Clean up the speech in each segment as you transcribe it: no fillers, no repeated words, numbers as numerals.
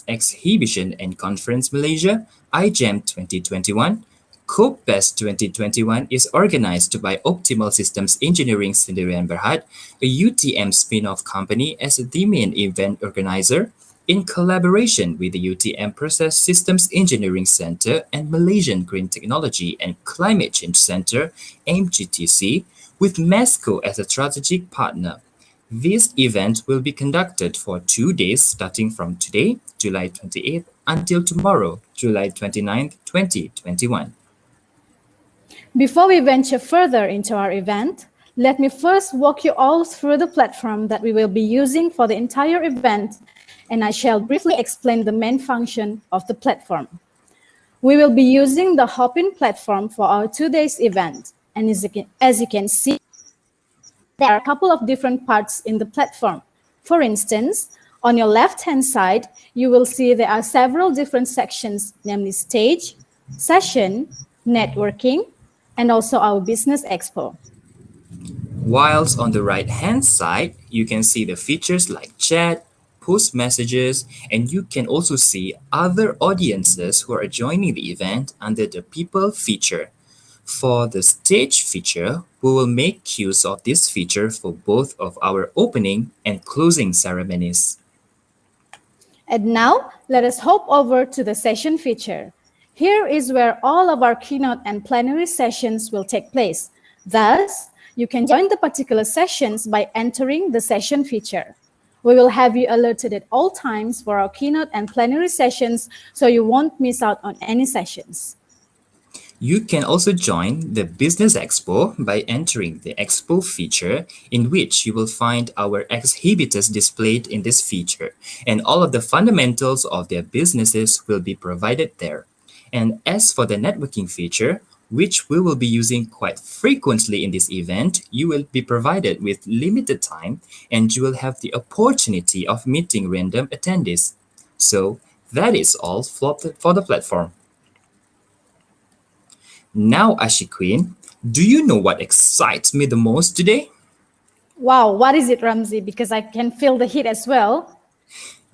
Exhibition and Conference Malaysia, iGEM 2021, CopeBest 2021 is organized by Optimal Systems Engineering Sdn Bhd, a UTM spin-off company as the main event organizer, in collaboration with the UTM Process Systems Engineering Center and Malaysian Green Technology and Climate Change Center, MGTC, with MESCO as a strategic partner. This event will be conducted for 2 days starting from today, July 28th, until tomorrow, July 29th, 2021. Before we venture further into our event, let me first walk you all through the platform that we will be using for the entire event, and I shall briefly explain the main function of the platform. We will be using the Hopin platform for our 2 days event, and as you can see, there are a couple of different parts in the platform. For instance, on your left-hand side, you will see there are several different sections, namely stage, session, networking, and also our business expo. Whilst on the right-hand side, you can see the features like chat, post messages, and you can also see other audiences who are joining the event under the People feature. For the stage feature, we will make use of this feature for both of our opening and closing ceremonies. And now, let us hop over to the session feature. Here is where all of our keynote and plenary sessions will take place. Thus, you can join the particular sessions by entering the session feature. We will have you alerted at all times for our keynote and plenary sessions, so you won't miss out on any sessions. You can also join the Business Expo by entering the Expo feature, in which you will find our exhibitors displayed in this feature, and all of the fundamentals of their businesses will be provided there. And as for the networking feature, which we will be using quite frequently in this event, you will be provided with limited time and you will have the opportunity of meeting random attendees. So that is all for the platform. Now, Ashiqueen, do you know what excites me the most today? Wow, what is it, Ramzi? Because I can feel the heat as well.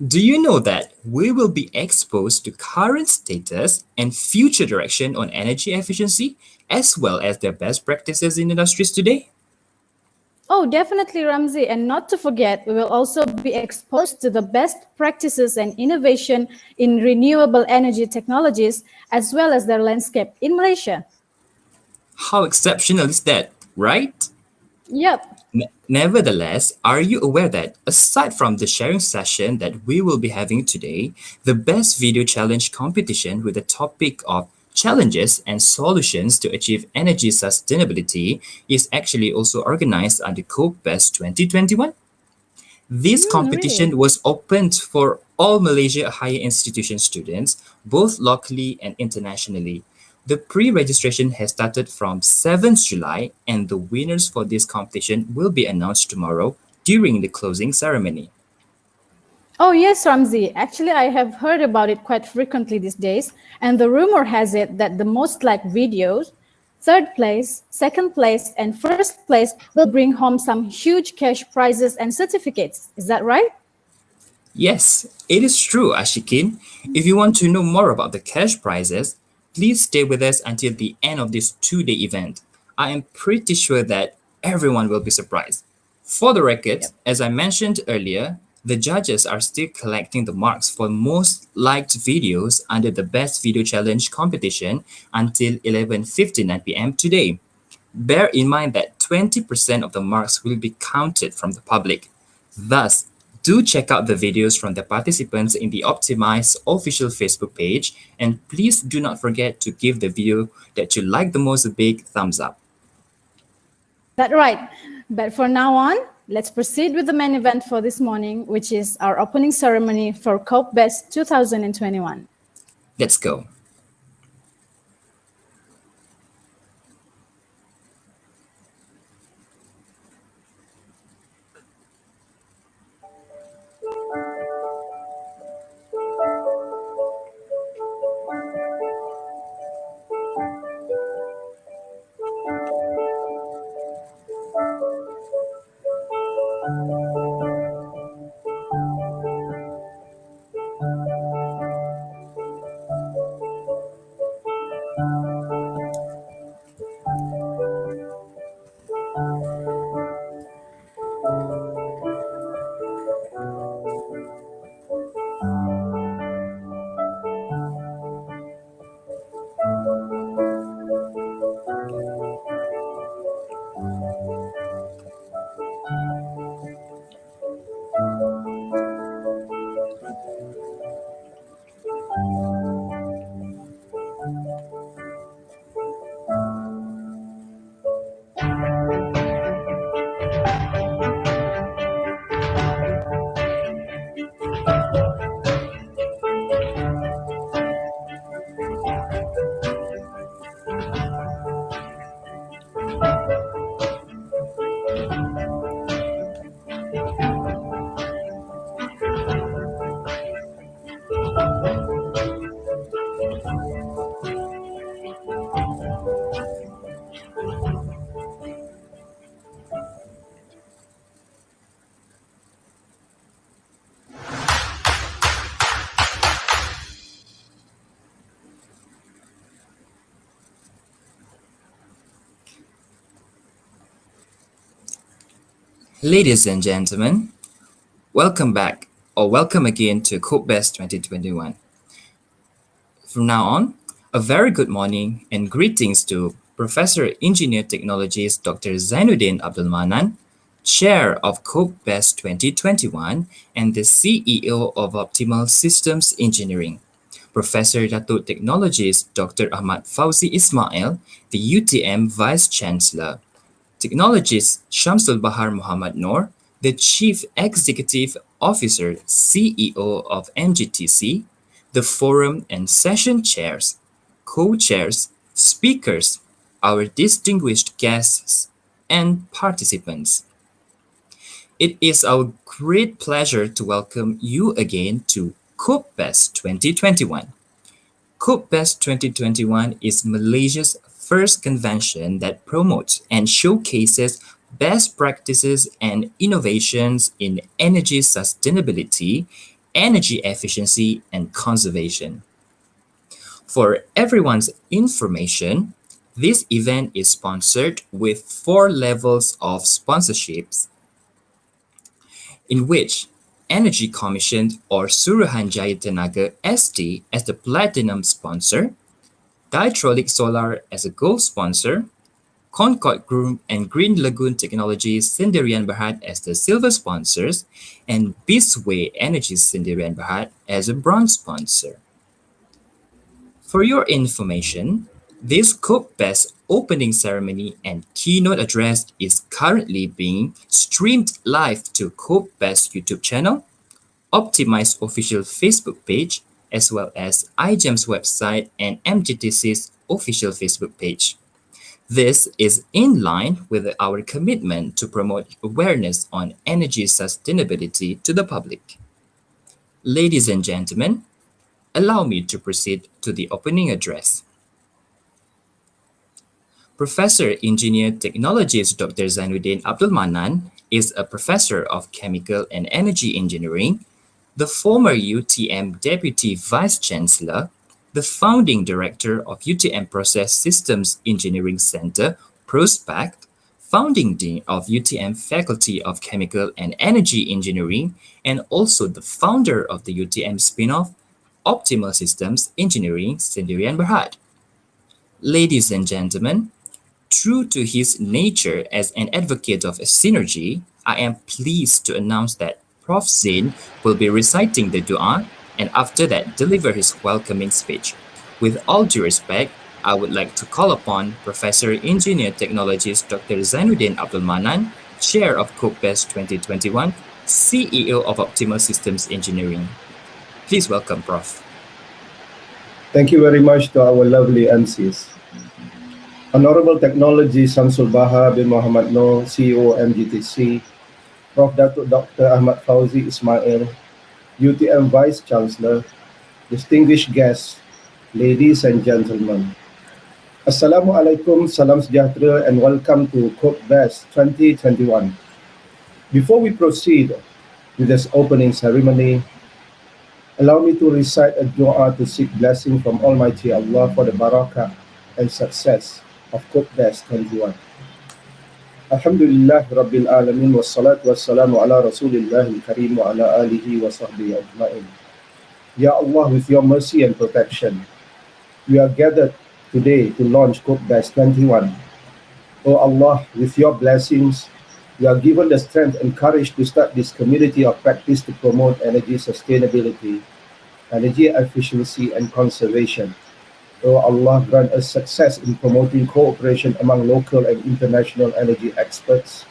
Do you know that we will be exposed to current status and future direction on energy efficiency, as well as their best practices in industries today? Oh, definitely, Ramzi. And not to forget, we will also be exposed to the best practices and innovation in renewable energy technologies, as well as their landscape in Malaysia. How exceptional is that, right? Yep. Nevertheless, are you aware that aside from the sharing session that we will be having today, the Best Video Challenge competition with the topic of challenges and solutions to achieve energy sustainability is actually also organized under COPE Best 2021? This Really? competition was opened for all Malaysia higher institution students, both locally and internationally. The pre-registration has started from 7th July and the winners for this competition will be announced tomorrow during the closing ceremony. Oh, yes, Ramzi. Actually, I have heard about it quite frequently these days. And the rumor has it that the most liked videos, third place, second place, and first place will bring home some huge cash prizes and certificates. Is that right? Yes, it is true, Ashikin. If you want to know more about the cash prizes, please stay with us until the end of this 2-day event. I am pretty sure that everyone will be surprised. For the record, Yep. as I mentioned earlier, the judges are still collecting the marks for most liked videos under the Best Video Challenge competition until 11:59 p.m. today. Bear in mind that 20% of the marks will be counted from the public. Thus, do check out the videos from the participants in the Optimize official Facebook page, and please do not forget to give the video that you like the most a big thumbs up. That's right. But for now on, let's proceed with the main event for this morning, which is our opening ceremony for COPE Best 2021. Let's go. Ladies and gentlemen, welcome back or welcome again to CodeBest 2021. From now on, a very good morning and greetings to Professor Engineer Technologies Dr. Zainuddin Abdul Manan, Chair of CodeBest 2021 and the CEO of Optimal Systems Engineering. Professor Datuk Technologies Dr. Ahmad Fauzi Ismail, the UTM Vice Chancellor. Technologist Shamsul Bahar Muhammad Noor, the Chief Executive Officer CEO of MGTC, the forum and session chairs, co-chairs, speakers, our distinguished guests, and participants. It is our great pleasure to welcome you again to CodeBest 2021. CodeBest 2021 is Malaysia's first convention that promotes and showcases best practices and innovations in energy sustainability, energy efficiency, and conservation. For everyone's information, this event is sponsored with 4 levels of sponsorships, in which Energy Commission or Suruhanjaya Tenaga ST as the platinum sponsor, Diatronic Solar as a gold sponsor, Concord Group and Green Lagoon Technologies Sendirian Berhad as the silver sponsors, and Bisway Energy Sendirian Berhad as a bronze sponsor. For your information, this CodeBest opening ceremony and keynote address is currently being streamed live to CodeBest YouTube channel, Optimize official Facebook page, as well as iGEM's website and MGTC's official Facebook page. This is in line with our commitment to promote awareness on energy sustainability to the public. Ladies and gentlemen, allow me to proceed to the opening address. Professor Engineer Technologies Dr. Zainuddin Abdul Manan is a professor of chemical and energy engineering, the former UTM Deputy Vice Chancellor, the founding director of UTM Process Systems Engineering Center, PROSPECT, founding dean of UTM Faculty of Chemical and Energy Engineering, and also the founder of the UTM spin-off, Optimal Systems Engineering Sendirian Berhad. Ladies and gentlemen, true to his nature as an advocate of synergy, I am pleased to announce that Prof. Zain will be reciting the dua and after that deliver his welcoming speech. With all due respect, I would like to call upon Professor Engineer Technologies Dr. Zainuddin Abdul Manan, Chair of CodeBest 2021, CEO of Optimal Systems Engineering. Please welcome Prof. Thank you very much to our lovely MCs. Honorable Technology Shamsul Bahar bin Muhammad Noor, CEO MGTC, Prof. Datuk Dr. Ahmad Fauzi Ismail, UTM Vice Chancellor, distinguished guests, ladies and gentlemen. Assalamualaikum, salam sejahtera and welcome to CodeBest 2021. Before we proceed with this opening ceremony, allow me to recite a dua to seek blessing from Almighty Allah for the barakah and success of CodeBest 21. Alhamdulillah Rabbil Alamin wassalatu wassalamu ala Rasulillahil Karim wa ala alihi wa sahbihi ajma'in. Ya Allah, with your mercy and protection, we are gathered today to launch CodeBest 21. O Allah, with your blessings, we are given the strength and courage to start this community of practice to promote energy sustainability energy efficiency, and conservation. Oh Allah, grant us success in promoting cooperation among local and international energy experts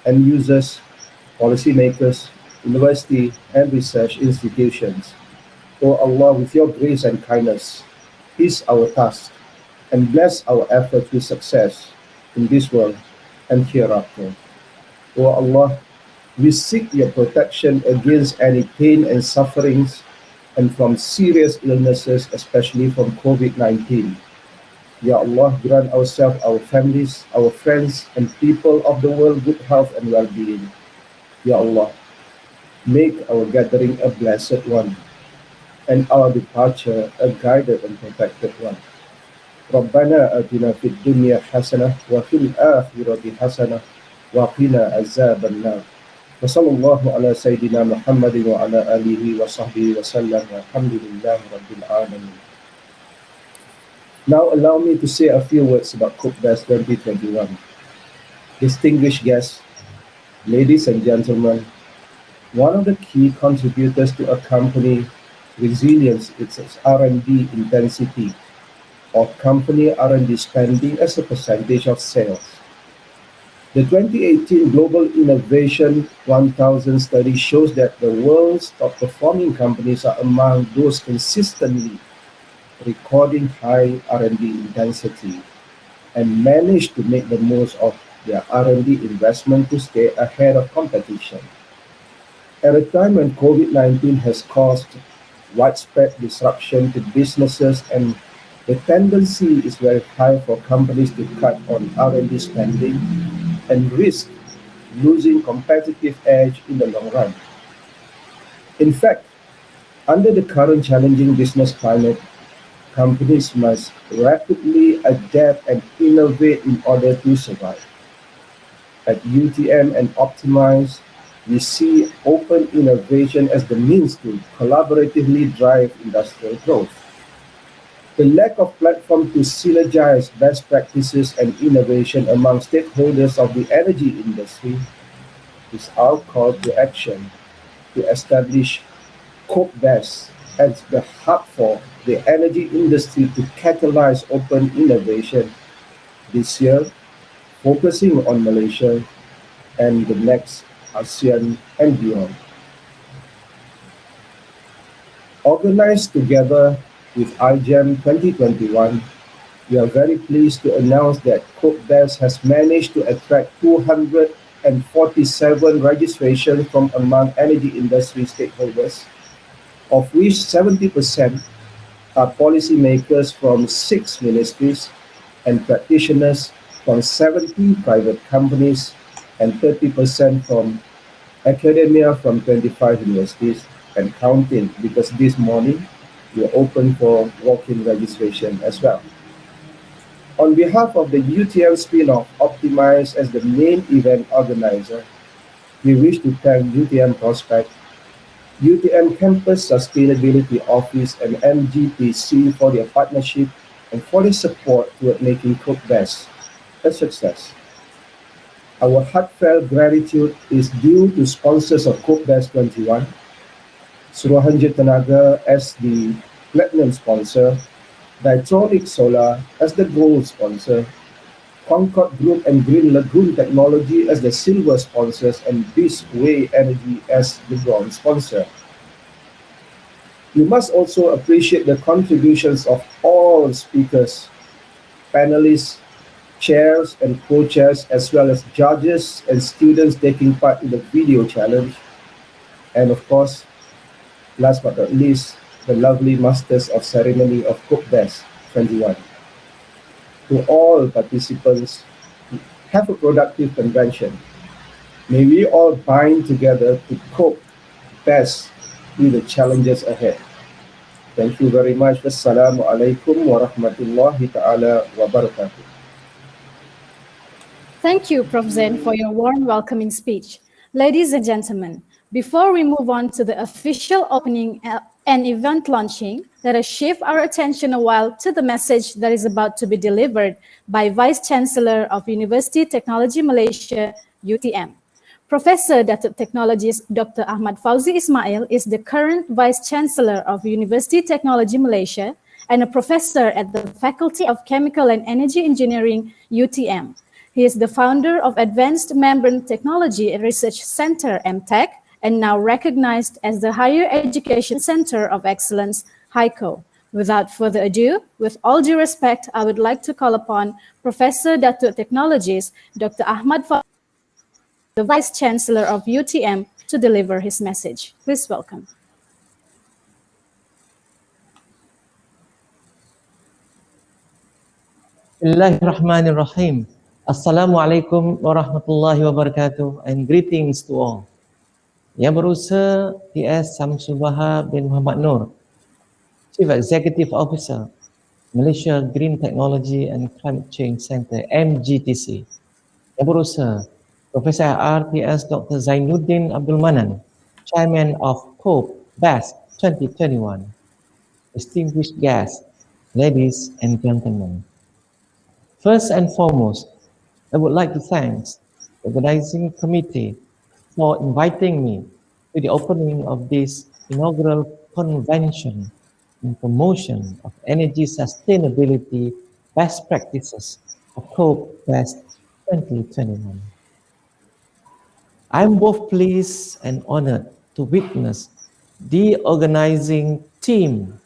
and users, policymakers, university, and research institutions. O Allah, with your grace and kindness, ease our task and bless our efforts with success in this world and hereafter. O Allah, we seek your protection against any pain and sufferings and from serious illnesses, especially from COVID-19. Ya Allah, grant ourselves, our families, our friends, and people of the world good health and well-being. Ya Allah, make our gathering a blessed one and our departure a guided and protected one. ربنا آتنا في الدنيا حسنة وفي الآخرة حسنة وقنا عذاب النار وصلى الله على سيدنا محمد وعلى آله وصحبه وسلم والحمد لله رب العالمين. Now allow me to say a few words about COPBES 2021. Distinguished guests, ladies and gentlemen, one of the key contributors to a company resilience is its R&D intensity or company R&D spending as a percentage of sales. The 2018 Global Innovation 1000 study shows that the world's top-performing companies are among those consistently recording high R&D intensity and manage to make the most of their R&D investment to stay ahead of competition. At a time when COVID-19 has caused widespread disruption to businesses and the tendency is very high for companies to cut on R&D spending and risk losing competitive edge in the long run. In fact, under the current challenging business climate, companies must rapidly adapt and innovate in order to survive. At UTM and Optimize, we see open innovation as the means to collaboratively drive industrial growth. The lack of platform to synergize best practices and innovation among stakeholders of the energy industry is our call to action to establish COPBES as the hub for the energy industry to catalyze open innovation this year, focusing on Malaysia and the next ASEAN and beyond. Organized together with iGEM 2021, we are very pleased to announce that COPBES has managed to attract 247 registrations from among energy industry stakeholders, of which 70% are policymakers from 6 ministries and practitioners from 70 private companies and 30% from academia from 25 universities and counting, because this morning we are open for walk-in registration as well. On behalf of the UTM spin-off Optimize as the main event organizer, we wish to thank UTM Prospect, UTM Campus Sustainability Office and MGTC for their partnership and for their support toward making COPBES a success. Our heartfelt gratitude is due to sponsors of COPBES 21, Suruhanjaya Tenaga as the platinum sponsor, Ditronic Solar as the gold sponsor, Concord Group and Green Lagoon Technology as the silver sponsors, and Bisway Energy as the bronze sponsor. We must also appreciate the contributions of all speakers, panelists, chairs and co-chairs, as well as judges and students taking part in the video challenge. And of course, last but not least, the lovely masters of ceremony of COPBES 21. To all participants, have a productive convention. May we all bind together to cope best with the challenges ahead. Thank you very much. Wassalamu alaikum warahmatullahi ta'ala wabarakatuh. Thank you, Prof. Zain, for your warm welcoming speech. Ladies and gentlemen, before we move on to the official opening and event launching, let us shift our attention a while to the message that is about to be delivered by Vice Chancellor of University Technology Malaysia, UTM. Professor Datuk Technologist Dr. Ahmad Fauzi Ismail is the current Vice Chancellor of University Technology Malaysia and a professor at the Faculty of Chemical and Energy Engineering, UTM. He is the founder of Advanced Membrane Technology Research Center, MTech, and now recognized as the Higher Education Center of Excellence, HICO. Without further ado, with all due respect, I would like to call upon Professor Datuk Technologist Dr. Ahmad Fauzi, the Vice Chancellor of UTM, to deliver his message. Please welcome. Bismillahirrahmanirrahim. Assalamualaikum warahmatullahi wabarakatuh and greetings to all. Yang Berusaha PS Samsul Baha bin Muhammad Noor, Chief Executive Officer, Malaysia Green Technology and Climate Change Center, MGTC. Yang Berusaha Professor RPS Dr. Zainuddin Abdul Manan, Chairman of COPE BEST 2021. Distinguished guests, ladies and gentlemen. First and foremost, I would like to thank the organizing committee for inviting me to the opening of this inaugural convention in promotion of energy sustainability best practices of COPE BEST 2021. I'm both pleased and honored to witness the organizing team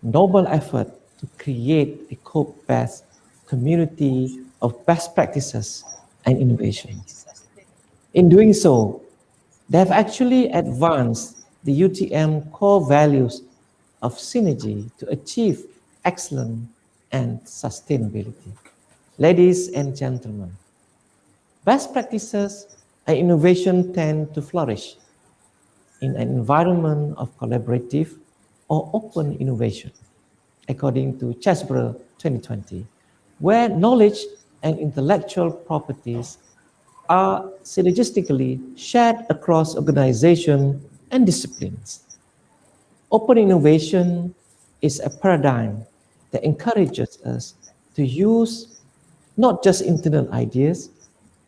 noble effort to create a COPE BEST community of best practices and innovation. In doing so, they have actually advanced the UTM core values of synergy to achieve excellence and sustainability. Ladies and gentlemen, best practices and innovation tend to flourish in an environment of collaborative or open innovation, according to Chesbrough 2020, where knowledge and intellectual properties are synergistically shared across organizations and disciplines. Open innovation is a paradigm that encourages us to use not just internal ideas,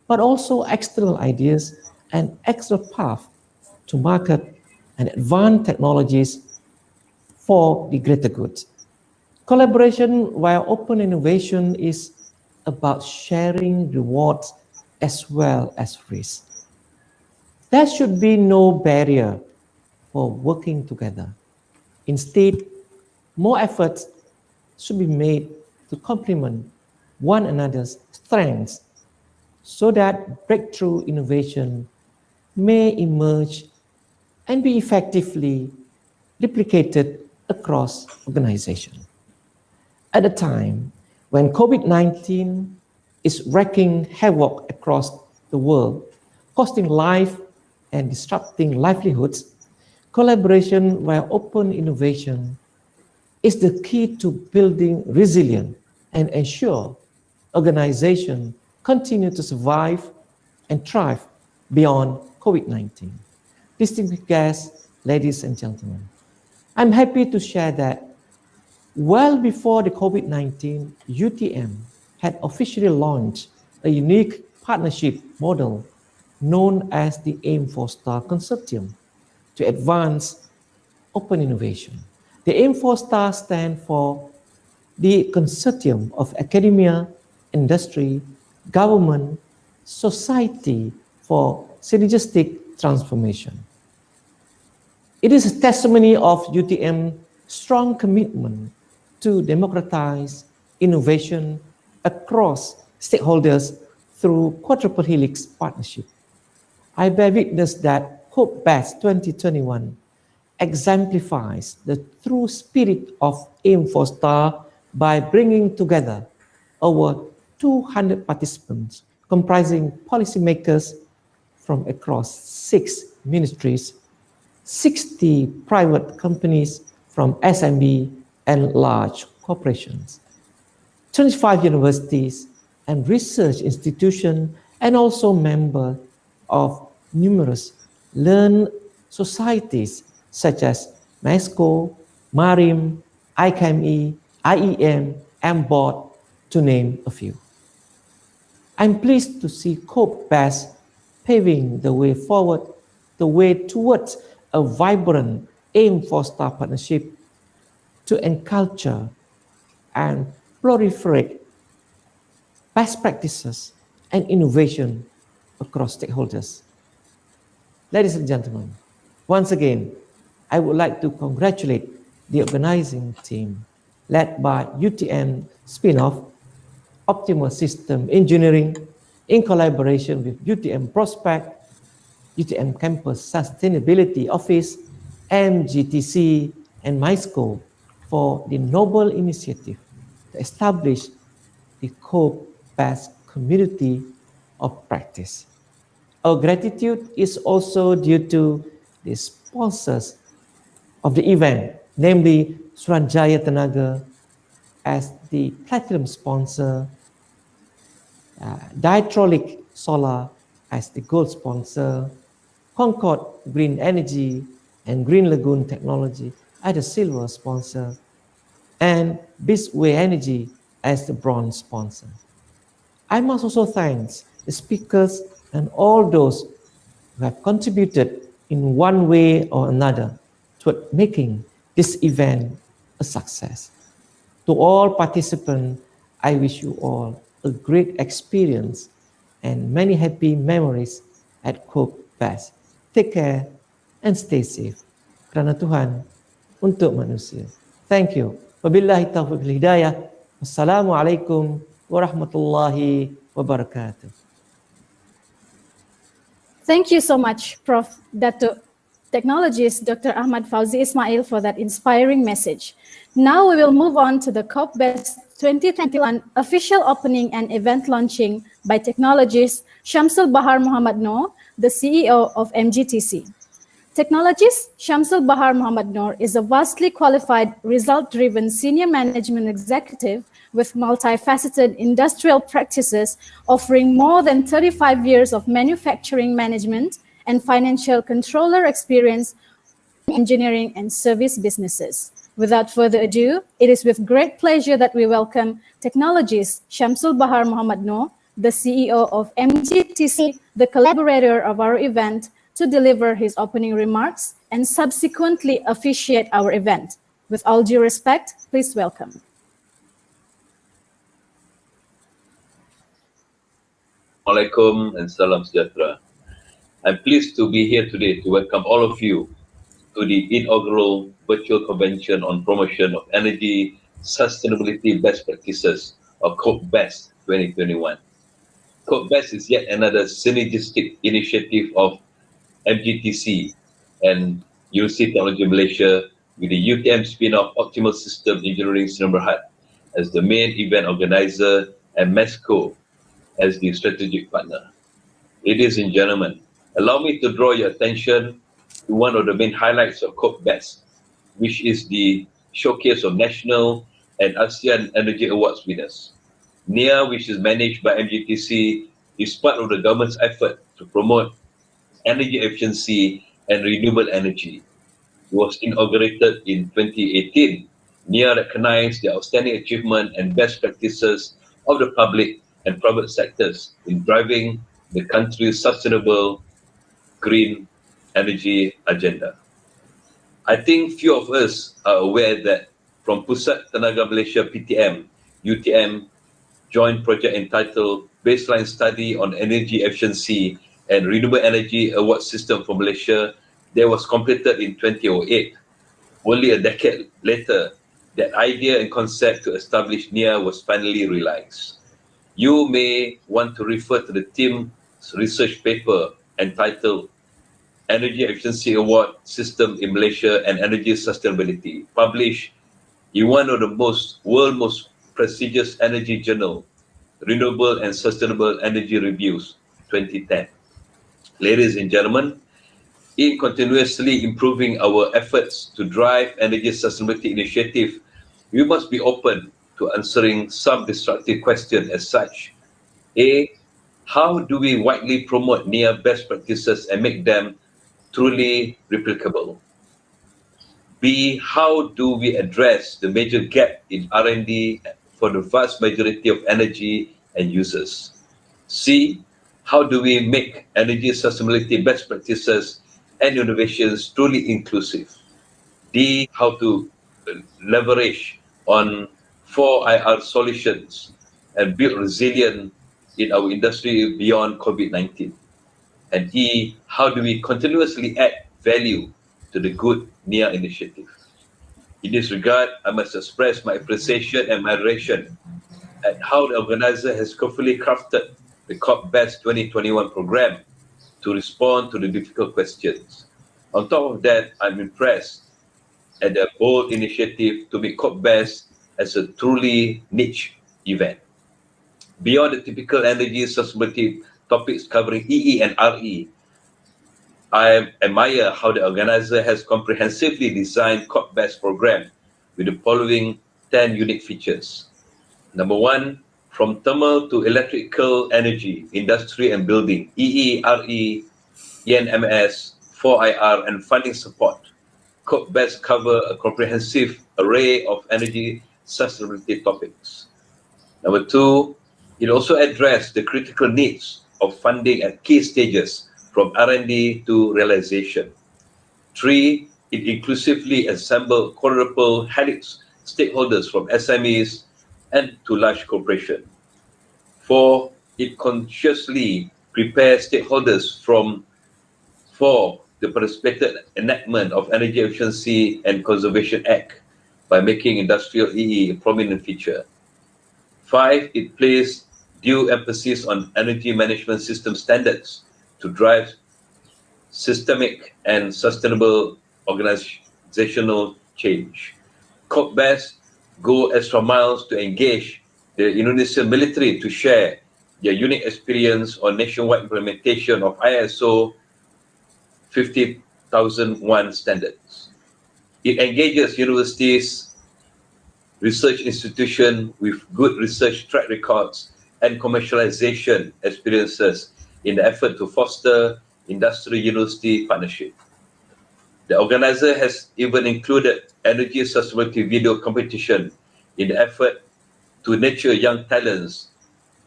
but also external ideas and extra path to market and advanced technologies for the greater good. Collaboration via open innovation is about sharing rewards as well as risks. There should be no barrier for working together. Instead, more efforts should be made to complement one another's strengths so that breakthrough innovation may emerge and be effectively replicated across organizations. At a time when COVID-19 is wreaking havoc across the world, costing life and disrupting livelihoods, collaboration via open innovation is the key to building resilience and ensure organizations continue to survive and thrive beyond COVID-19. Distinguished guests, ladies and gentlemen, I'm happy to share that well before the COVID-19, UTM had officially launched a unique partnership model known as the Aim4Star Consortium to advance open innovation. The Aim4Star stands for the Consortium of Academia, Industry, Government, Society for Synergistic Transformation. It is a testimony of UTM's strong commitment to democratize innovation across stakeholders through Quadruple Helix partnership. I bear witness that COPE BEST 2021 exemplifies the true spirit of Aim4Star by bringing together over 200 participants comprising policymakers from across 6 ministries, 60 private companies from SME and large corporations, 25 universities and research institutions, and also members of numerous learned societies such as MESCO, MARIM, ICME, IEM, MBOD, to name a few. I'm pleased to see COPE BEST paving the way forward, the way towards a vibrant aim for star partnership to enculture and proliferate best practices and innovation across stakeholders. Ladies and gentlemen, once again, I would like to congratulate the organizing team led by UTM spin-off Optimal System Engineering in collaboration with UTM Prospect, UTM Campus Sustainability Office, MGTC, and MISCO for the noble initiative to establish the COPE-BEST community of practice. Our gratitude is also due to the sponsors of the event, namely Suranjaya Tenaga as the platinum sponsor, Diatrolic Solar as the gold sponsor, Concord Green Energy and Green Lagoon Technology as the silver sponsor, and Bisway Energy as the bronze sponsor. I must also thank the speakers and all those who have contributed in one way or another toward making this event a success. To all participants, I wish you all a great experience and many happy memories at COPE-BEST. Take care and stay safe. Kerana Tuhan untuk manusia. Thank you. Wabillahi taufiq wal hidayah. Wassalamualaikum warahmatullahi wabarakatuh. Thank you so much, Prof. Dato' Technologist Dr. Ahmad Fauzi Ismail for that inspiring message. Now we will move on to the COPE-BEST 2021 official opening and event launching by technologist Shamsul Bahar Muhammad Noor, the CEO of MGTC. Technologist Shamsul Bahar Muhammad Noor is a vastly qualified, result-driven senior management executive with multifaceted industrial practices offering more than 35 years of manufacturing management and financial controller experience in engineering and service businesses. Without further ado, it is with great pleasure that we welcome technologist Shamsul Bahar Muhammad Noor, the CEO of MGTC, the collaborator of our event, to deliver his opening remarks and subsequently officiate our event. With all due respect, please welcome. Assalamualaikum and salam sejahtera. I'm pleased to be here today to welcome all of you to the inaugural virtual convention on promotion of energy sustainability best practices of COPE-BEST 2021. COPE-BEST is yet another synergistic initiative of MGTC and University Technology Malaysia with the UTM spin-off Optimal System Engineering Sdn Bhd as the main event organizer and MESCO as the strategic partner. Ladies and gentlemen, allow me to draw your attention to one of the main highlights of COPE-BEST, which is the showcase of National and ASEAN Energy Awards winners. NEA, which is managed by MGTC, is part of the government's effort to promote energy efficiency and renewable energy. It was inaugurated in 2018. NEA recognized the outstanding achievement and best practices of the public and private sectors in driving the country's sustainable green energy agenda. I think few of us are aware that from Pusat Tenaga Malaysia PTM, UTM joint project entitled Baseline Study on Energy Efficiency and Renewable Energy Award System for Malaysia that was completed in 2008. Only a decade later, that idea and concept to establish NEA was finally realized. You may want to refer to the team's research paper entitled Energy Efficiency Award System in Malaysia and Energy Sustainability, published in one of the world's most prestigious energy journal, Renewable and Sustainable Energy Reviews, 2010. Ladies and gentlemen, in continuously improving our efforts to drive energy sustainability initiative, we must be open to answering some destructive questions as such. A, how do we widely promote NEA best practices and make them truly replicable? B, how do we address the major gap in R&D for the vast majority of energy and users? C, how do we make energy sustainability best practices and innovations truly inclusive? D, how to leverage on 4IR solutions and build resilience in our industry beyond COVID-19. And E, how do we continuously add value to the Good NIA initiative? In this regard, I must express my appreciation and admiration at how the organizer has carefully crafted the COP-BEST 2021 program to respond to the difficult questions. On top of that, I'm impressed at the bold initiative to make COP-BEST as a truly niche event. Beyond the typical energy sustainability topics covering EE and RE, I admire how the organizer has comprehensively designed COP-BEST program with the following 10 unique features. Number one, from thermal to electrical energy, industry and building, EE, RE, ENMS, 4IR, and funding support. COP-BEST cover a comprehensive array of energy sustainability topics. Number two, it also addressed the critical needs of funding at key stages from R&D to realization. Three, it inclusively assembled quadruple helix stakeholders from SMEs and to large corporations. Four, it consciously prepares stakeholders for the prospective enactment of Energy Efficiency and Conservation Act by making industrial EE a prominent feature. Five, it placed due emphasis on energy management system standards to drive systemic and sustainable organizational change. COP-BEST go extra miles to engage the Indonesian military to share their unique experience on nationwide implementation of ISO 50001 standards. It engages universities, research institutions with good research track records and commercialization experiences in the effort to foster industry-university partnership. The organizer has even included energy sustainability video competition in the effort to nurture young talents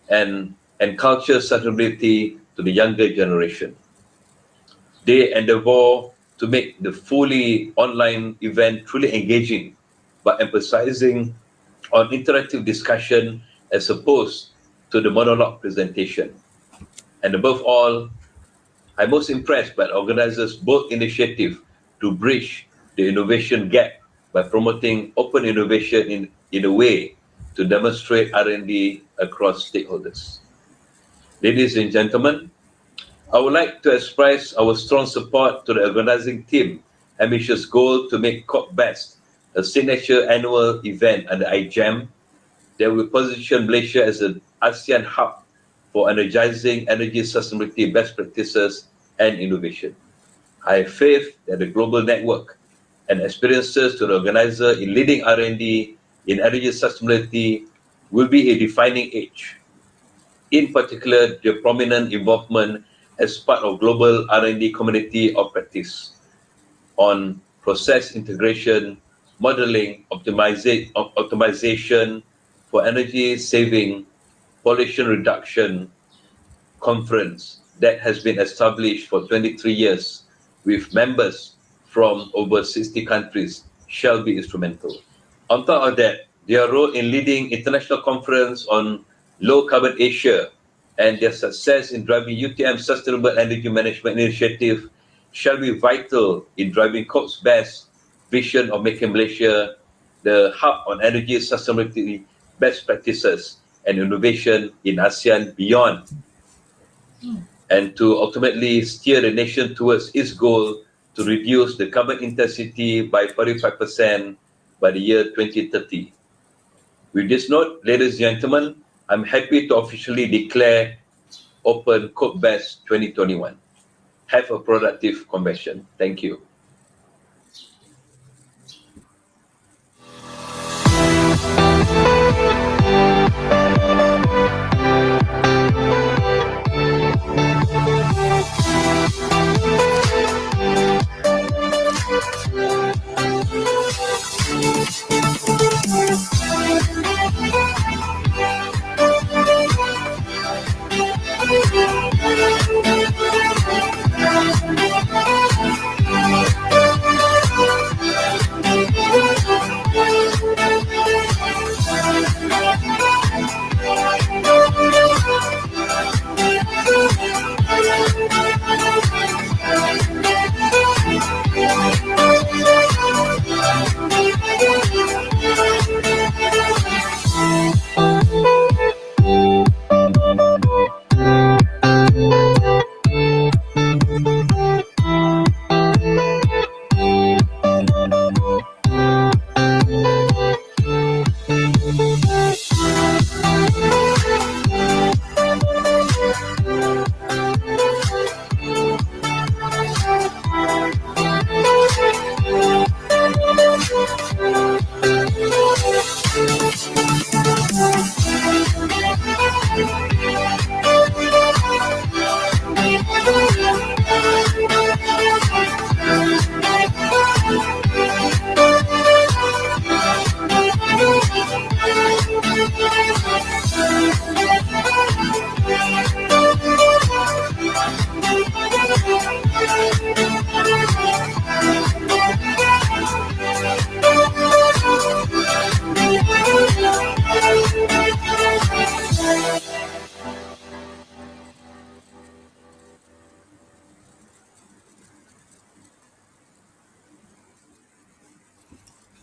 and culture sustainability to the younger generation. They endeavor to make the fully online event truly engaging by emphasizing on interactive discussion as opposed to the monologue presentation. And above all, I'm most impressed by the organizers' bold initiative to bridge the innovation gap by promoting open innovation in a way to demonstrate R&D across stakeholders. Ladies and gentlemen, I would like to express our strong support to the organizing team ambitious goal to make COP-BEST a signature annual event under IGEM that will position Malaysia as an ASEAN hub for energizing energy sustainability best practices and innovation. I have faith that the global network and experiences to the organizer in leading R&D in energy sustainability will be a defining age. In particular, their prominent involvement as part of global R&D community of practice on process integration, modeling, optimization for energy saving, pollution reduction conference that has been established for 23 years with members from over 60 countries shall be instrumental. On top of that, their role in leading international conference on low carbon Asia and their success in driving UTM Sustainable Energy Management Initiative shall be vital in driving COP-BEST vision of making Malaysia the hub on energy sustainability best practices and innovation in ASEAN beyond, and to ultimately steer the nation towards its goal to reduce the carbon intensity by 45% by the year 2030. With this note, ladies and gentlemen, I'm happy to officially declare open COP-BEST 2021. Have a productive convention. Thank you.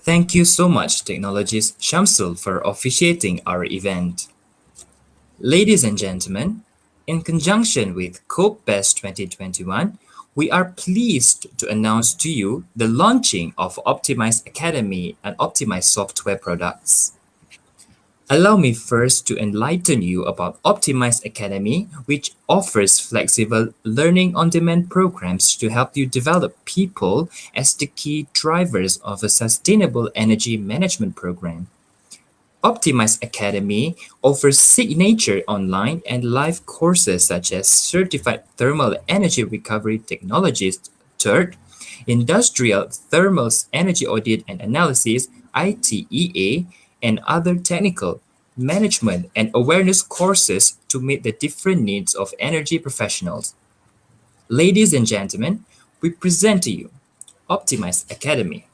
Thank you so much, Technologies Shamsul, for officiating our event. Ladies and gentlemen, in conjunction with CopeBest 2021, we are pleased to announce to you the launching of Optimize Academy and Optimize software products. Allow me first to enlighten you about Optimize Academy, which offers flexible learning on demand programs to help you develop people as the key drivers of a sustainable energy management program. Optimize Academy offers signature online and live courses such as Certified Thermal Energy Recovery Technologist (TERT), Industrial Thermal Energy Audit and Analysis (ITEA), and other technical, management, and awareness courses to meet the different needs of energy professionals. Ladies and gentlemen, we present to you Optimize Academy.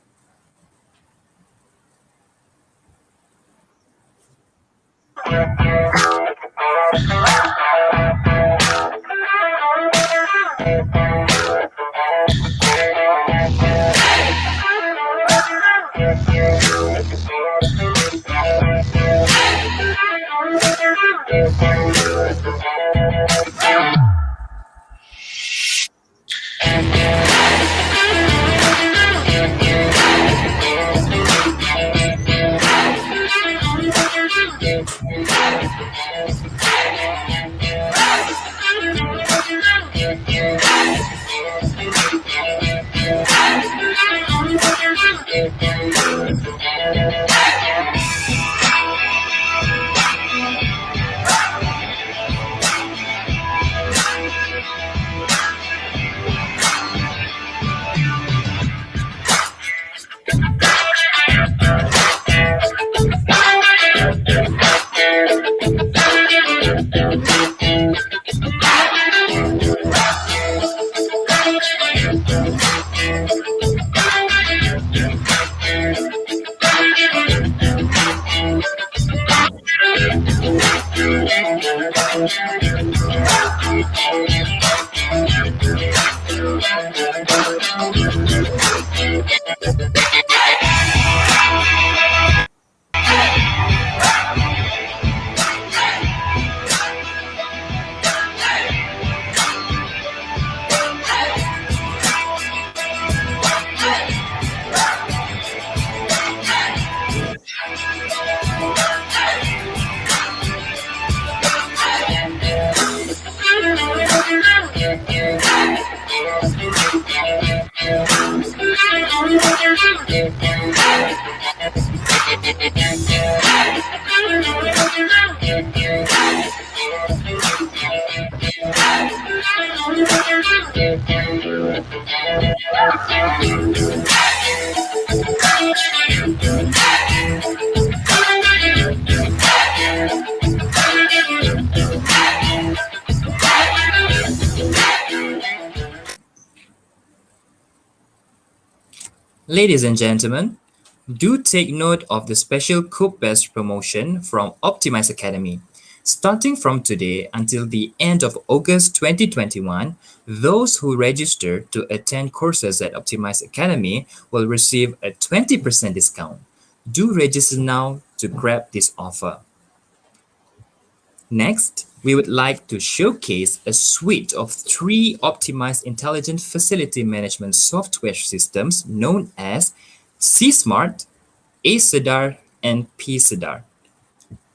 Ladies and gentlemen, do take note of the special CopeBest promotion from Optimize Academy. Starting from today until the end of August 2021, those who register to attend courses at Optimize Academy will receive a 20% discount. Do register now to grab this offer. Next, we would like to showcase a suite of 3 optimized intelligent facility management software systems known as C-Smart, A-SEDAR, and P-SEDAR.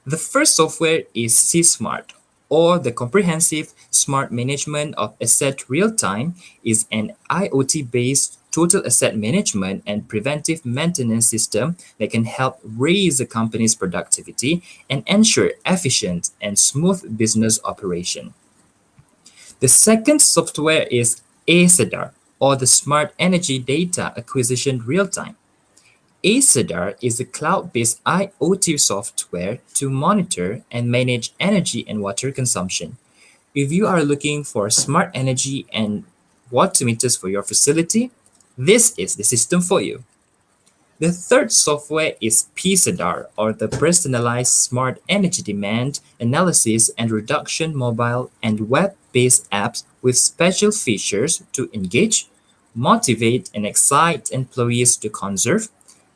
The first software is C-Smart, or the Comprehensive Smart Management of Asset Real-Time, is an IoT-based total asset management and preventive maintenance system that can help raise a company's productivity and ensure efficient and smooth business operation. The second software is A-SEDAR, or the Smart Energy Data Acquisition Real-Time. A-SEDAR is a cloud-based IoT software to monitor and manage energy and water consumption. If you are looking for smart energy and water meters for your facility, this is the system for you. The third software is P-SEDAR, or the Personalized Smart Energy Demand Analysis and Reduction mobile and web-based apps with special features to engage, motivate, and excite employees to conserve,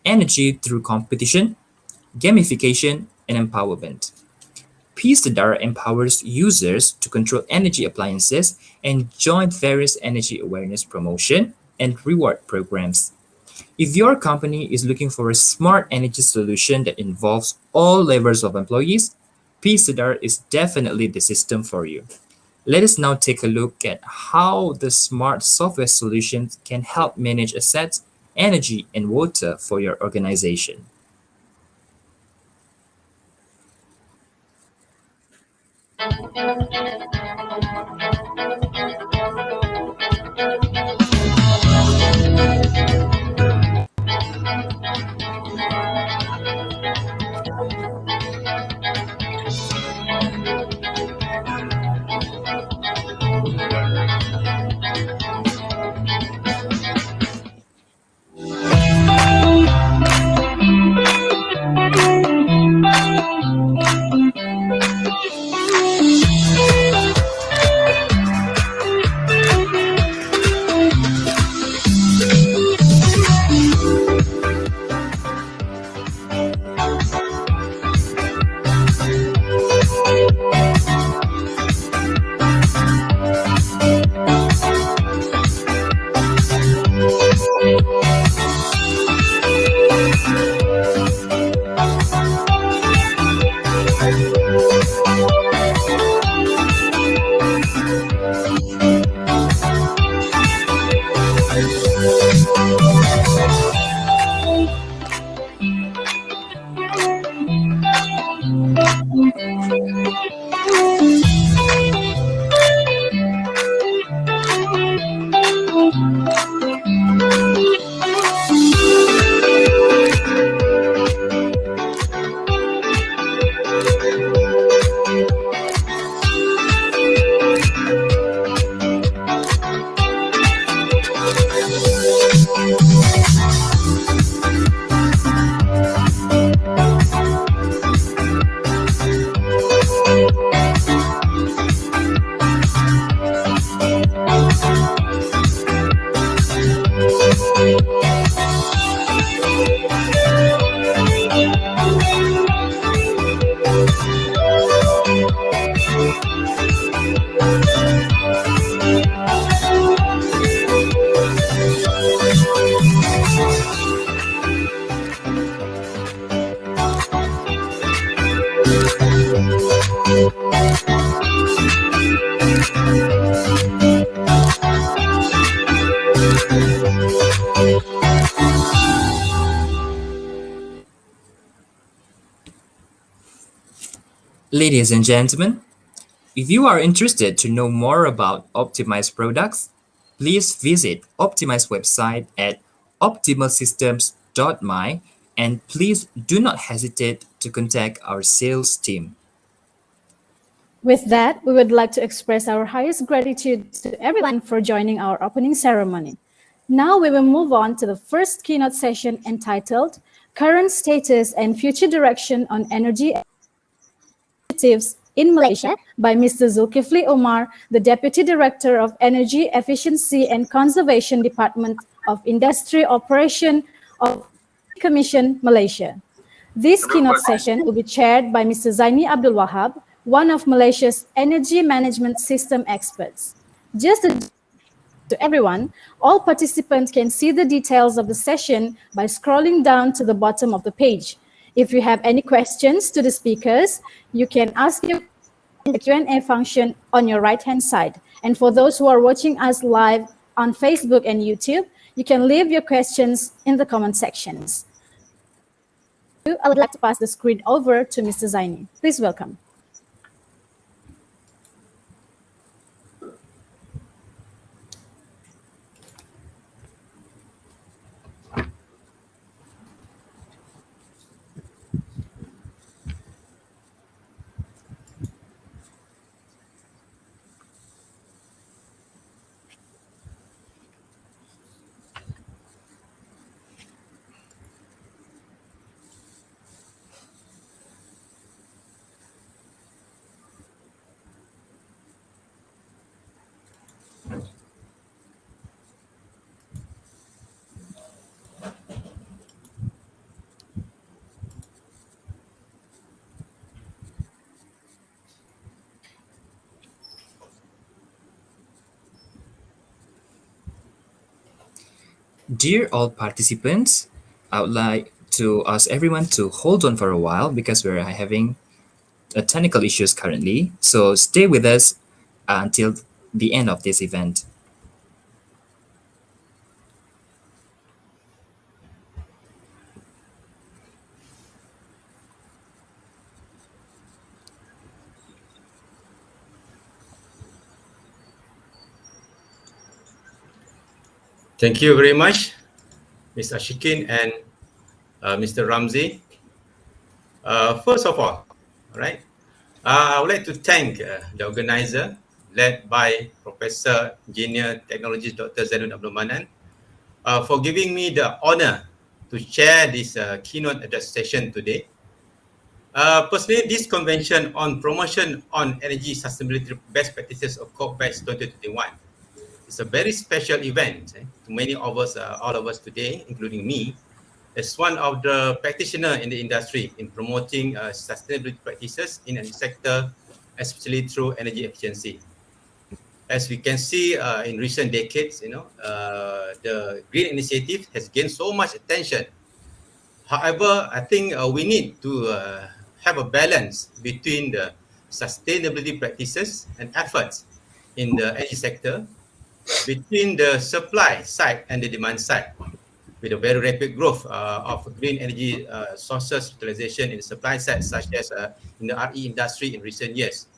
energy through competition, gamification, and empowerment. P-Sedar empowers users to control energy appliances and join various energy awareness promotion and reward programs. If your company is looking for a smart energy solution that involves all levels of employees, P-Sedar is definitely the system for you. Let us now take a look at how the smart software solutions can help manage assets, energy, and water for your organization. Ladies and gentlemen, if you are interested to know more about Optimize products, please visit Optimize website at optimalsystems.my and please do not hesitate to contact our sales team. With that, we would like to express our highest gratitude to everyone for joining our opening ceremony. Now we will move on to the first keynote session entitled Current Status and Future Direction on Energy Initiatives in Malaysia by Mr. Zulkifli Omar, the Deputy Director of Energy Efficiency and Conservation Department of Industry Operation of Commission Malaysia. This keynote session will be chaired by Mr. Zaini Abdul Wahab, one of Malaysia's energy management system experts. Just to everyone, all participants can see the details of the session by scrolling down to the bottom of the page. If you have any questions to the speakers, you can ask your in the Q&A function on your right-hand side. And for those who are watching us live on Facebook and YouTube, you can leave your questions in the comment sections. I would like to pass the screen over to Mr. Zaini. Please welcome. Dear all participants, I would like to ask everyone to hold on for a while because we're having technical issues currently. So stay with us until the end of this event. Thank you very much, Ms. Ashikin and Mr. Ramzi. First of all, right, I would like to thank the organizer, led by Professor Engineer Technologist Dr. Zainuddin Abdul Manan, for giving me the honor to share this keynote address session today. Personally, this convention on promotion on energy sustainability best practices of COP-BEST 2021 is a very special event to many of us, all of us today, including me, as one of the practitioners in the industry in promoting sustainability practices in the sector, especially through energy efficiency. As we can see in recent decades, the green initiative has gained so much attention. However, I think we need to have a balance between the sustainability practices and efforts in the energy sector, between the supply side and the demand side. With a very rapid growth of green energy sources utilization in the supply side, such as in the RE industry in recent years.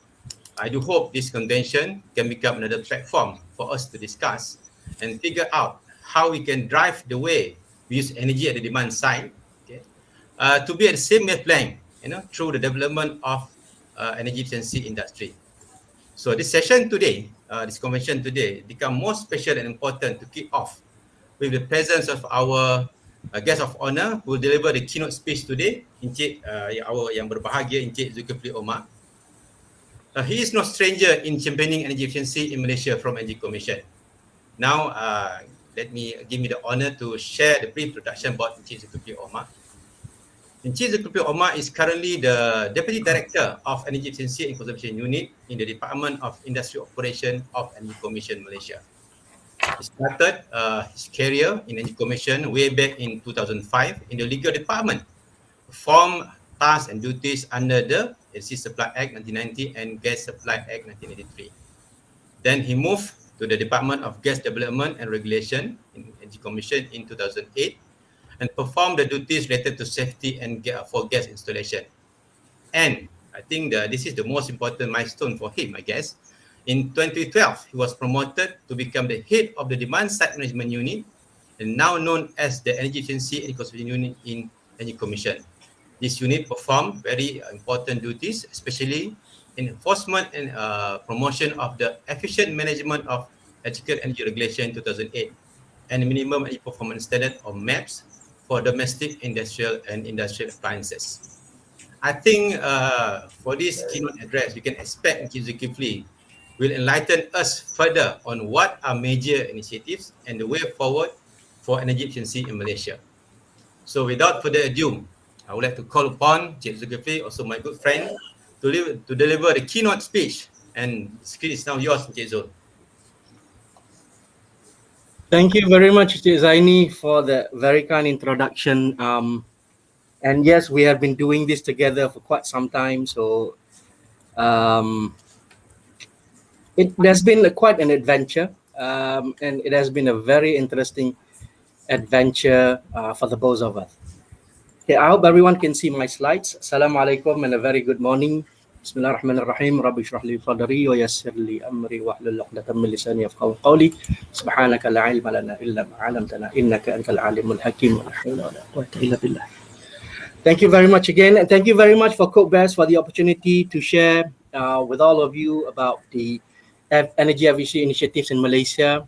I do hope this convention can become another platform for us to discuss and figure out how we can drive the way we use energy at the demand side, okay, to be at the same wavelength, through the development of energy efficiency industry. So this session today, this convention today, become more special and important to kick off with the presence of our guest of honor who will deliver the keynote speech today, Encik our yang berbahagia Encik Zulkifli Omar. He is no stranger in championing energy efficiency in Malaysia from Energy Commission. Now, give me the honor to share the brief introduction about Encik Zulkifli Omar. Encik Zulkifli Omar is currently the Deputy Director of Energy Efficiency and Conservation Unit in the Department of Industry Operation of Energy Commission Malaysia. He started his career in Energy Commission way back in 2005 in the legal department, performed tasks and duties under the Energy Supply Act 1990 and Gas Supply Act 1983. Then he moved to the Department of Gas Development and Regulation in Energy Commission in 2008 and performed the duties related to safety and for gas installation. And I think this is the most important milestone for him, I guess. In 2012, he was promoted to become the head of the Demand Side Management Unit, and now known as the Energy Efficiency and Conservation Unit in Energy Commission. This unit performed very important duties, especially in enforcement and promotion of the efficient management of Electrical Energy Regulation 2008 and Minimum Energy Performance Standard or MAPS for domestic, industrial and industrial appliances. I think for this keynote address, we can expect Encik Zulkifli will enlighten us further on what are major initiatives and the way forward for energy efficiency in Malaysia. So without further ado, I would like to call upon Encik Zulkifli, also my good friend, to deliver the keynote speech. And the screen is now yours, Encik Zul. Thank you very much, Encik Zaini, for the very kind introduction. And yes, we have been doing this together for quite some time. So it has been quite an adventure, and it has been a very interesting adventure for the both of us. Okay, I hope everyone can see my slides. Assalamu alaikum and a very good morning. Bismillahirrahmanirrahim. Rabbi shrah li sadri wa yassir li amri wa hlul 'uqdatam min lisani yafqahu qawli. Subhanaka la ilma lana illa ma 'allamtana innaka antal alimul hakim. Wa la hawla wa la quwwata illa billah. Thank you very much again, and thank you very much for COP-BEST for the opportunity to share with all of you about the energy efficiency initiatives in Malaysia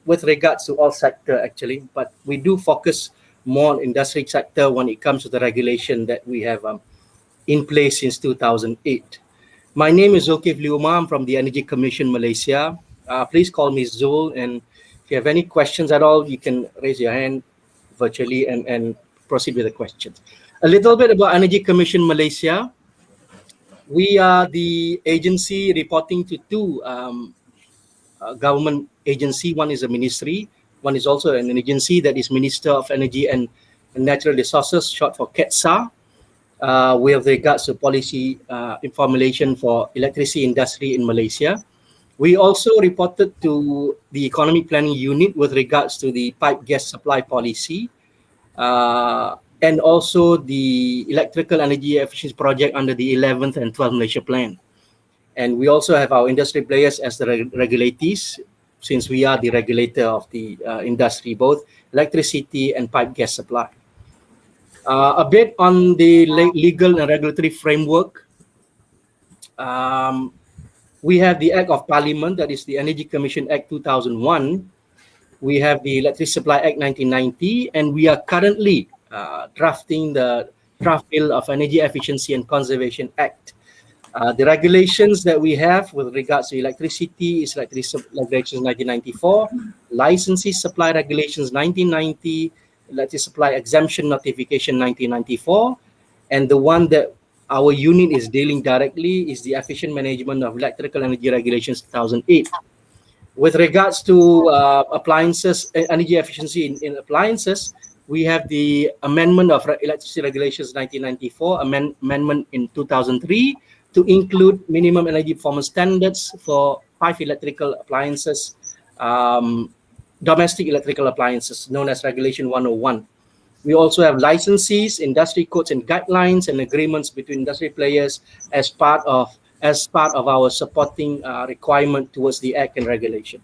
with regards to all sector actually, but we do focus more on industry sector when it comes to the regulation that we have in place since 2008. My name is Zulkifli Omar. I'm from the Energy Commission Malaysia. Please call me Zul, and if you have any questions at all, you can raise your hand virtually and proceed with the questions. A little bit about Energy Commission Malaysia. We are the agency reporting to two government agency. One is a ministry, one is also an agency, that is Minister of Energy and Natural Resources, short for KETSA, with regards to policy formulation for electricity industry in Malaysia. We also reported to the Economic Planning Unit with regards to the pipe gas supply policy, and also the electrical energy efficiency project under the 11th and 12th Malaysia Plan. And we also have our industry players as the regulators, since we are the regulator of the industry, both electricity and pipe gas supply. A bit on the legal and regulatory framework. We have the Act of Parliament, that is the Energy Commission Act 2001. We have the Electricity Supply Act 1990, and we are currently drafting the draft bill of Energy Efficiency and Conservation Act. The regulations that we have with regards to electricity is Electricity Regulations 1994, Licenses Supply Regulations 1990, Electricity Supply Exemption Notification 1994, and the one that our unit is dealing directly is the Efficient Management of Electrical Energy Regulations 2008. With regards to appliances, energy efficiency in appliances, we have the amendment of Electricity Regulations 1994, amendment in 2003 to include minimum energy performance standards for 5 electrical appliances, domestic electrical appliances, known as Regulation 101. We also have licensees, industry codes and guidelines and agreements between industry players as part of our supporting requirement towards the Act and regulation.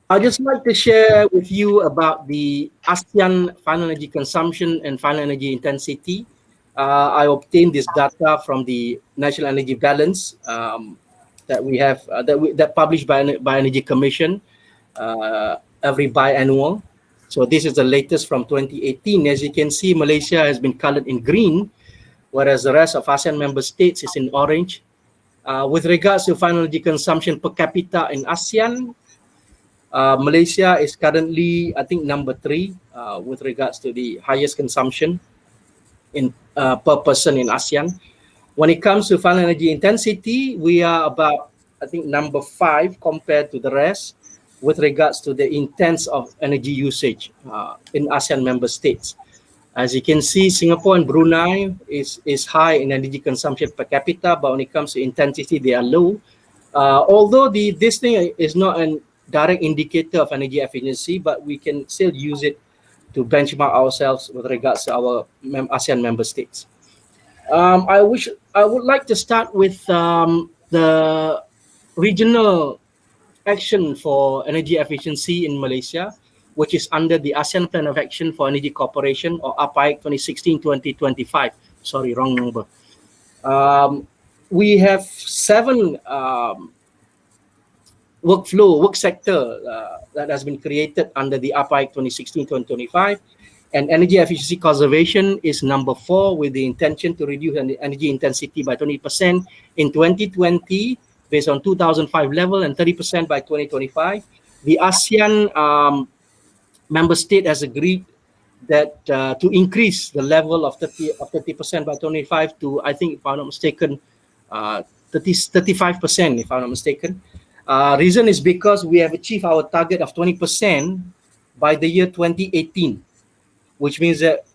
I'd just like to share with you about the ASEAN final energy consumption and final energy intensity. I obtained this data from the National Energy Balance that we have, that published by Energy Commission every biannual. So this is the latest from 2018. As you can see, Malaysia has been colored in green, whereas the rest of ASEAN member states is in orange. With regards to final energy consumption per capita in ASEAN, Malaysia is currently, I think, number 3 with regards to the highest consumption in per person in ASEAN. When it comes to final energy intensity, we are about, I think, number 5 compared to the rest with regards to the intense of energy usage in ASEAN member states. As you can see, Singapore and Brunei is high in energy consumption per capita, but when it comes to intensity, they are low. Although this thing is not a direct indicator of energy efficiency, but we can still use it to benchmark ourselves with regards to our ASEAN member states. I would like to start with the regional action for energy efficiency in Malaysia, which is under the ASEAN Plan of Action for Energy Cooperation, or APAEC 2016-2025. Sorry, wrong number. We have 7 work sector that has been created under the APAEC 2016-2025, and energy efficiency conservation is number 4, with the intention to reduce energy intensity by 20% in 2020 based on 2005 level and 30% by 2025. The ASEAN member state has agreed that to increase the level of 30% by 2025 to, I think, if I'm not mistaken, 35%, if I'm not mistaken. Reason is because we have achieved our target of 20% by the year 2018, which means that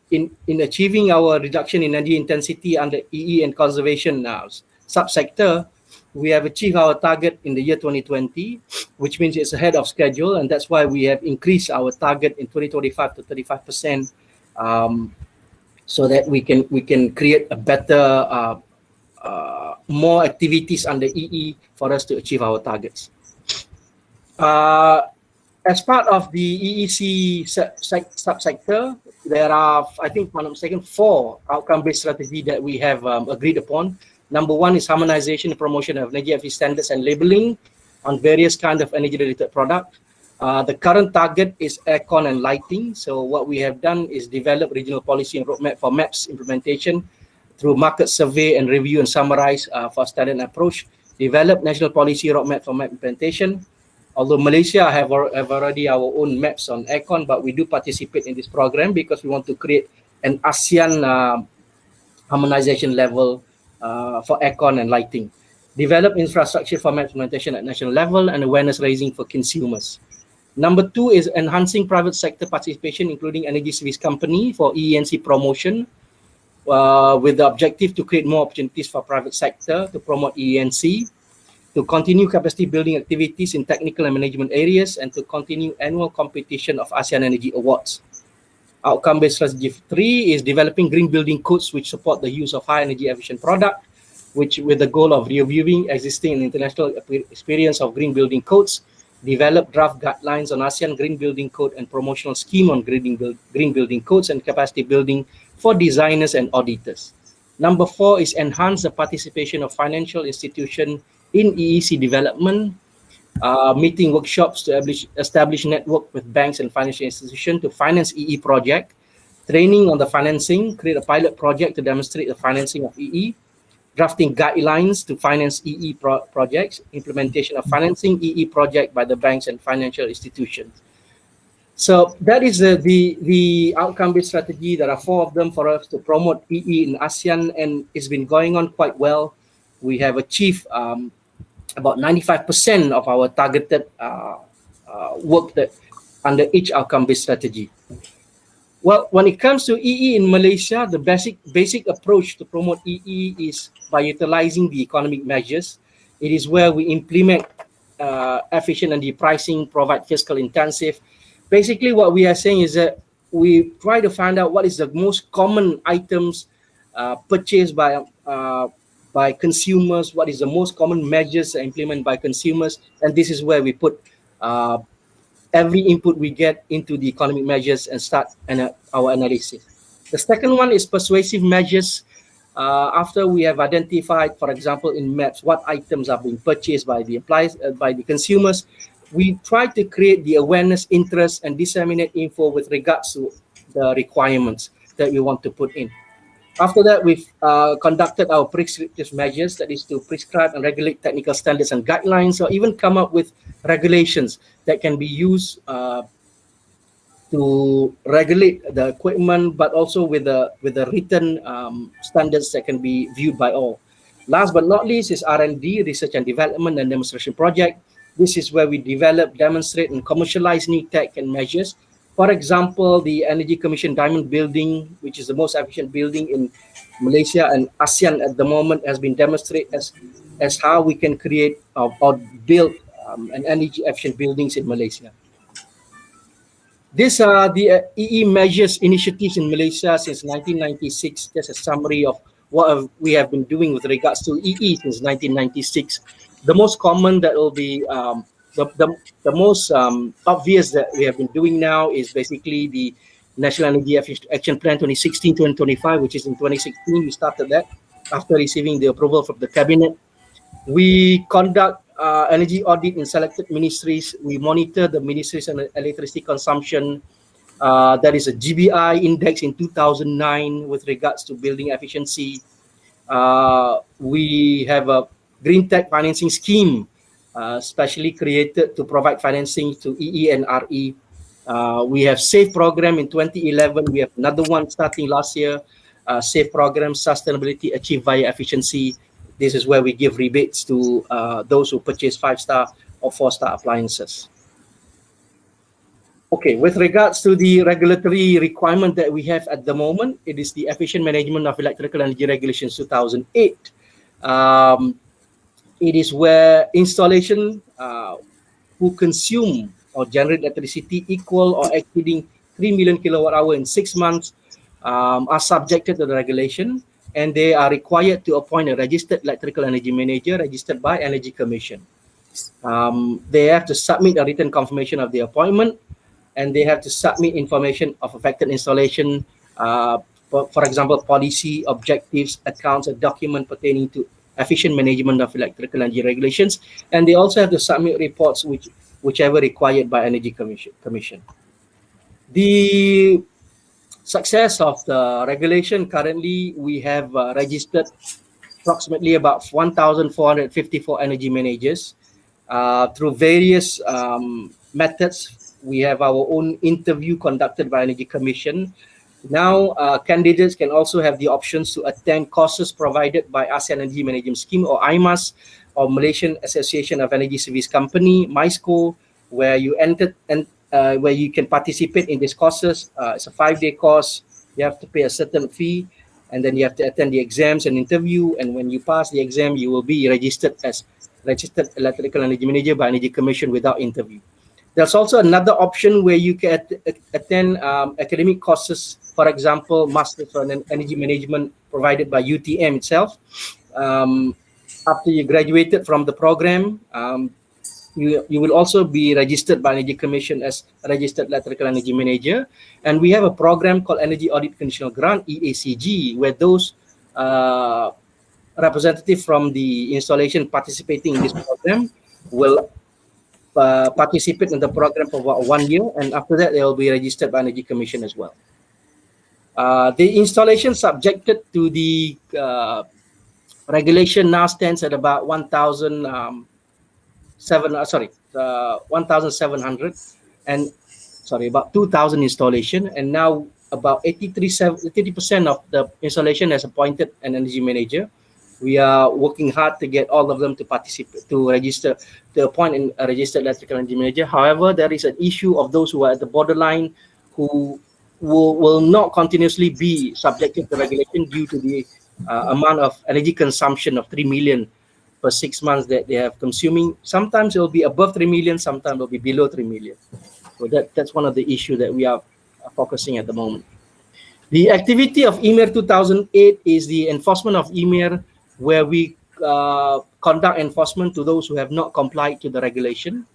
in achieving our reduction in energy intensity under EE and conservation subsector, we have achieved our target in the year 2020, which means it's ahead of schedule, and that's why we have increased our target in 2025 to 35%, so that we can create a better, more activities under EE for us to achieve our targets. As part of the EEC subsector, there are, I think, if I'm not mistaken, 4 outcome-based strategies that we have agreed upon. Number 1 is harmonization and promotion of energy efficiency standards and labeling on various kinds of energy-related products. The current target is aircon and lighting. So what we have done is develop regional policy and roadmap for MAPS implementation through market survey and review and summarize for standard approach. Develop national policy roadmap for MAP implementation. Although Malaysia have already our own maps on aircon, but we do participate in this program because we want to create an ASEAN harmonization level for aircon and lighting. Develop infrastructure for MAP implementation at national level and awareness raising for consumers. Number 2 is enhancing private sector participation, including energy service company for EENC promotion, with the objective to create more opportunities for private sector to promote EENC, to continue capacity building activities in technical and management areas, and to continue annual competition of ASEAN Energy Awards. Outcome-based strategy 3 is developing green building codes which support the use of high energy efficient product, which with the goal of reviewing existing and international experience of green building codes, develop draft guidelines on ASEAN Green Building Code and promotional scheme on green building codes and capacity building for designers and auditors. Number 4 is enhance the participation of financial institutions in EEC development, meeting workshops to establish network with banks and financial institutions to finance EE project, training on the financing, create a pilot project to demonstrate the financing of EE, drafting guidelines to finance EE projects, implementation of financing EE project by the banks and financial institutions. So that is the outcome-based strategy. There are 4 of them for us to promote EE in ASEAN, and it's been going on quite well. We have achieved about 95% of our targeted work that under each outcome-based strategy. Well, when it comes to EE in Malaysia, the basic approach to promote EE is by utilizing the economic measures. It is where we implement efficient energy pricing, provide fiscal intensive. Basically, what we are saying is that we try to find out what is the most common items purchased by consumers, what is the most common measures implemented by consumers, and this is where we put every input we get into the economic measures and start our analysis. The second one is persuasive measures. After we have identified, for example, in maps, what items are being purchased by the consumers, we try to create the awareness, interest, and disseminate info with regards to the requirements that we want to put in. After that, we've conducted our prescriptive measures, that is to prescribe and regulate technical standards and guidelines, or even come up with regulations that can be used to regulate the equipment, but also with the written standards that can be viewed by all. Last but not least is R&D, research and development and demonstration project. This is where we develop, demonstrate, and commercialize new tech and measures. For example, the Energy Commission Diamond Building, which is the most efficient building in Malaysia and ASEAN at the moment, has been demonstrated as how we can create or build an energy efficient buildings in Malaysia. These are the EE measures initiatives in Malaysia since 1996. Just a summary of what we have been doing with regards to EE since 1996. The most common that will be the most obvious that we have been doing now is basically the National Energy Action Plan 2016-2025, which is in 2016. We started that after receiving the approval from the cabinet. We conduct energy audit in selected ministries. We monitor the ministries and electricity consumption. That is a GBI index in 2009 with regards to building efficiency. We have a green tech financing scheme specially created to provide financing to EE and RE. We have SAFE program in 2011. We have another one starting last year, SAFE program, sustainability achieved via efficiency. This is where we give rebates to those who purchase 5-star or 4-star appliances. Okay, with regards to the regulatory requirement that we have at the moment, it is the Efficient Management of Electrical Energy Regulations 2008. It is where installation who consume or generate electricity equal or exceeding 3 million kilowatt hour in 6 months are subjected to the regulation, and they are required to appoint a registered electrical energy manager registered by Energy Commission. They have to submit a written confirmation of the appointment, and they have to submit information of affected installation, for example, policy, objectives, accounts, a document pertaining to efficient management of electrical energy regulations, and they also have to submit reports whichever required by Energy Commission. The success of the regulation, currently we have registered approximately about 1,454 energy managers through various methods. We have our own interview conducted by Energy Commission. Now, candidates can also have the options to attend courses provided by ASEAN Energy Management Scheme or IMAS, or Malaysian Association of Energy Service Company, MISCO, where you enter and where you can participate in these courses. It's a 5-day course. You have to pay a certain fee, and then you have to attend the exams and interview. And when you pass the exam, you will be registered as registered electrical energy manager by Energy Commission without interview. There's also another option where you can attend academic courses, for example, Masters on Energy Management provided by UTM itself. After you graduated from the program, you will also be registered by Energy Commission as a registered electrical energy manager. And we have a program called Energy Audit Conditional Grant, EACG, where those representatives from the installation participating in this program will participate in the program for about 1 year, and after that they will be registered by Energy Commission as well. The installation subjected to the regulation now stands at about 1,700 and about 2,000 installation, and now about 80% of the installation has appointed an energy manager. We are working hard to get all of them to participate, to register, to appoint a registered electrical energy manager. However, there is an issue of those who are at the borderline who will not continuously be subjected to regulation due to the amount of energy consumption of 3 million per 6 months that they have consuming. Sometimes it will be above 3 million, sometimes it will be below 3 million. So that's one of the issues that we are focusing at the moment. The activity of EMIR 2008 is the enforcement of EMIR, where we conduct enforcement to those who have not complied to the regulation.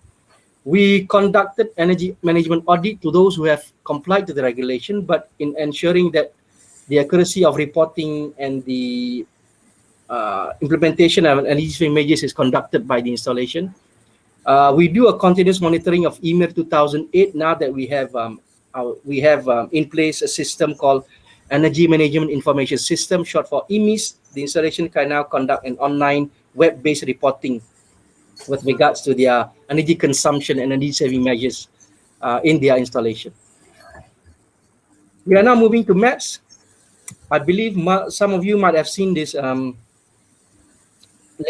We conducted energy management audit to those who have complied to the regulation, but in ensuring that the accuracy of reporting and the implementation of energy saving measures is conducted by the installation. We do a continuous monitoring of EMIR 2008 now that we have in place a system called Energy Management Information System, short for EMIS. The installation can now conduct an online web-based reporting with regards to their energy consumption and energy saving measures in their installation. We are now moving to maps. I believe some of you might have seen this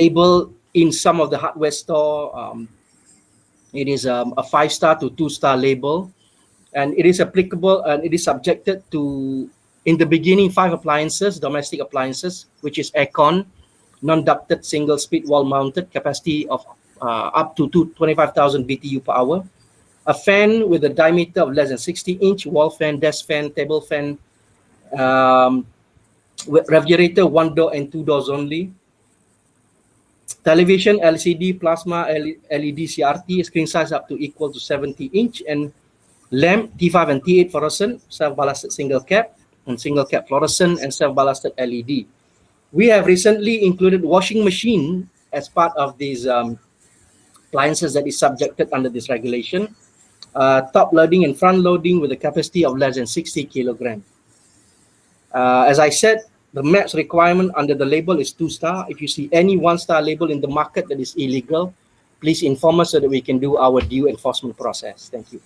label in some of the hardware store. It is a 5-star to 2-star label, and it is applicable and it is subjected to, in the beginning, 5 appliances, domestic appliances, which is aircon, non-ducted single-speed wall-mounted, capacity of up to 25,000 BTU per hour, a fan with a diameter of less than 60-inch, wall fan, desk fan, table fan, refrigerator, 1 door and 2 doors only, television, LCD, plasma, LED, CRT, screen size up to equal to 70-inch, and lamp, T5 and T8 fluorescent, self-ballasted single cap, and single cap fluorescent, and self-ballasted LED. We have recently included washing machine as part of these appliances that is subjected under this regulation. Top loading and front loading with a capacity of less than 60 kilograms. As I said, the MAPS requirement under the label is 2-star. If you see any 1-star label in the market that is illegal, please inform us so that we can do our due enforcement process. Thank you.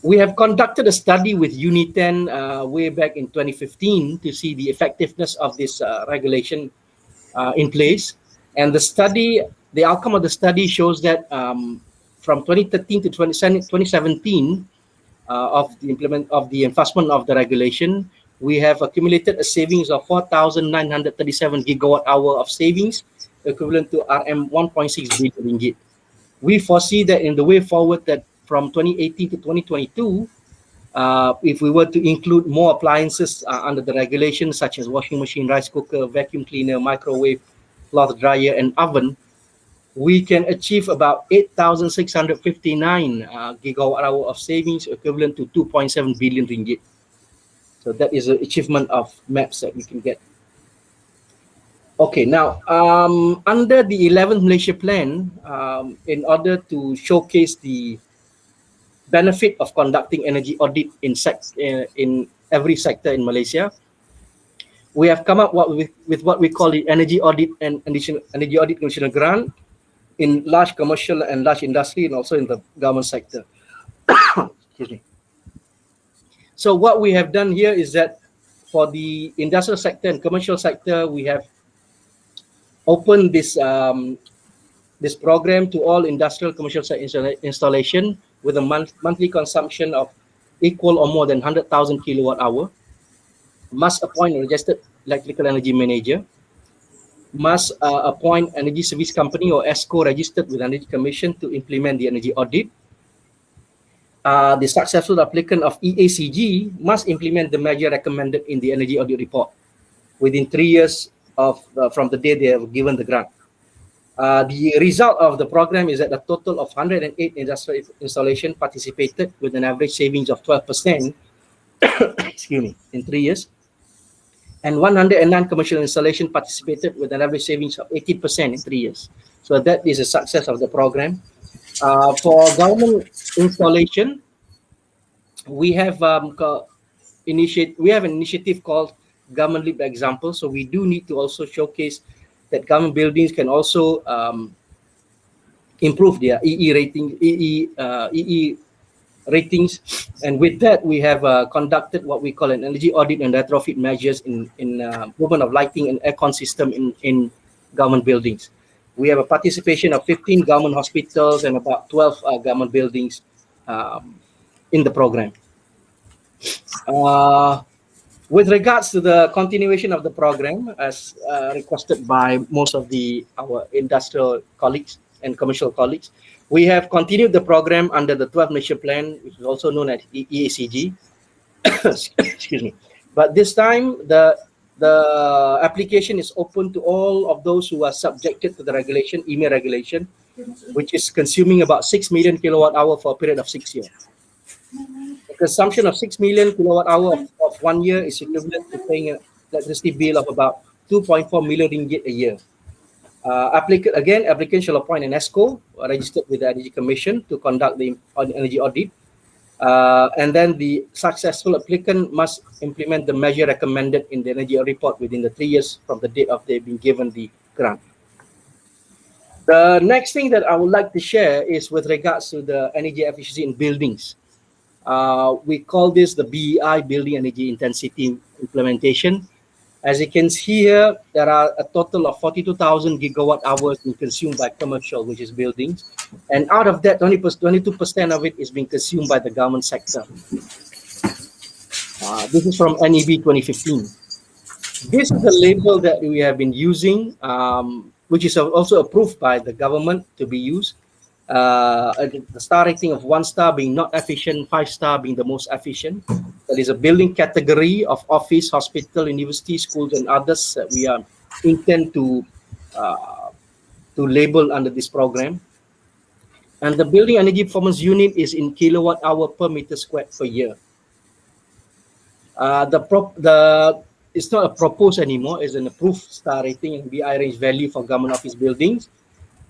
We have conducted a study with Uniten way back in 2015 to see the effectiveness of this regulation in place. And the outcome of the study shows that from 2013 to 2017 of the enforcement of the regulation, we have accumulated a savings of 4,937 gigawatt hour of savings, equivalent to RM 1.6 billion ringgit. We foresee that in the way forward that from 2018 to 2022, if we were to include more appliances under the regulations such as washing machine, rice cooker, vacuum cleaner, microwave, cloth dryer, and oven, we can achieve about 8,659 gigawatt hour of savings, equivalent to 2.7 billion ringgit. So that is an achievement of MAPS that we can get. Okay, now under the 11th Malaysia Plan, in order to showcase the benefit of conducting energy audit in every sector in Malaysia, we have come up with what we call the energy audit and energy audit conditional grant in large commercial and large industry, and also in the government sector. Excuse me. So what we have done here is that for the industrial sector and commercial sector, we have opened this this program to all industrial commercial site installation with a monthly consumption of equal or more than 100,000 kilowatt hour, must appoint a registered electrical energy manager, must appoint energy service company or ESCO registered with Energy Commission to implement the energy audit. The successful applicant of EACG must implement the measure recommended in the energy audit report within 3 years of from the day they have given the grant. The result of the program is that a total of 108 industrial installation participated with an average savings of 12% excuse me, in 3 years, and 109 commercial installation participated with an average savings of 80% in 3 years. So that is a success of the program. For government installation, we have an initiative called Government Lead by Example. So we do need to also showcase that government buildings can also improve their EE ratings, and with that we have conducted what we call an energy audit and retrofit measures in improvement of lighting and aircon system in government buildings. We have a participation of 15 government hospitals and about 12 government buildings in the program. With regards to the continuation of the program, as requested by most of our industrial colleagues and commercial colleagues, we have continued the program under the 12th Malaysia Plan, which is also known as EACG. Excuse me. But this time, the application is open to all of those who are subjected to the regulation, EMA regulation, which is consuming about 6 million kilowatt hour for a period of 6 years. The consumption of 6 million kilowatt hour of 1 year is equivalent to paying an electricity bill of about 2.4 million ringgit a year. Applicant shall appoint an ESCO registered with the Energy Commission to conduct the energy audit. And then the successful applicant must implement the measure recommended in the energy report within the 3 years from the date of they've been given the grant. The next thing that I would like to share is with regards to the energy efficiency in buildings. We call this the BEI, Building Energy Intensity Implementation. As you can see here, there are a total of 42,000 gigawatt hours being consumed by commercial, which is buildings. And out of that, 22% of it is being consumed by the government sector. This is from NEB 2015. This is the label that we have been using, which is also approved by the government to be used. The star rating of 1 star being not efficient, 5 star being the most efficient. That is a building category of office, hospital, university, schools, and others that we are intend to label under this program. And the building energy performance unit is in kilowatt hour per meter squared per year. It's not a proposed anymore; it's an approved star rating and BI range value for government office buildings.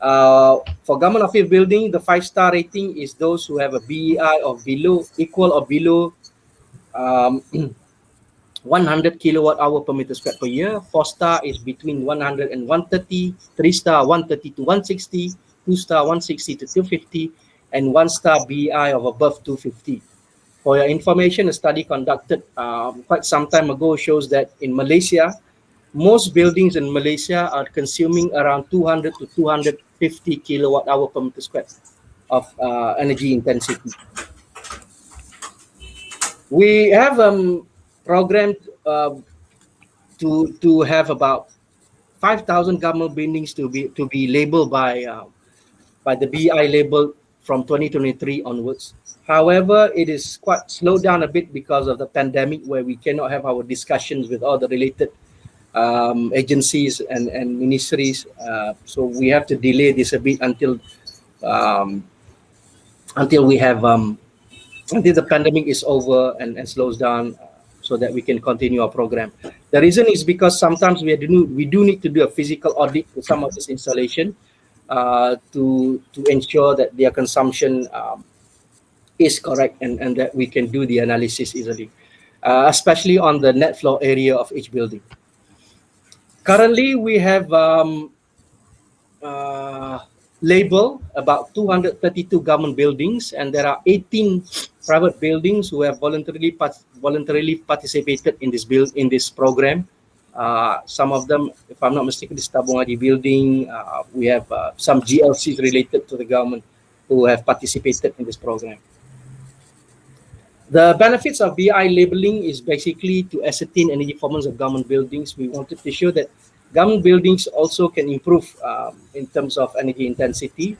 For government office building, the 5-star rating is those who have a BEI of equal or below 100 kilowatt hour per meter squared per year. 4-star is between 100 and 130, 3-star 130 to 160, 2-star 160 to 250, and 1-star BEI of above 250. For your information, a study conducted quite some time ago shows that in Malaysia, most buildings in Malaysia are consuming around 200 to 250 kilowatt hour per meter squared of energy intensity. We have programmed to have about 5,000 government buildings to be labeled by the BI label from 2023 onwards. However, it is quite slowed down a bit because of the pandemic, where we cannot have our discussions with all the related agencies and ministries, so we have to delay this a bit until we have until the pandemic is over and slows down, so that we can continue our program. The reason is because sometimes we do need to do a physical audit for some of this installation to ensure that their consumption is correct and that we can do the analysis easily, especially on the net floor area of each building. Currently, we have labeled about 232 government buildings, and there are 18 private buildings who have voluntarily participated in this program. Some of them, if I'm not mistaken, is Tabung Haji building. We have some GLCs related to the government who have participated in this program. The benefits of BI labeling is basically to ascertain energy performance of government buildings. We wanted to show that government buildings also can improve in terms of energy intensity.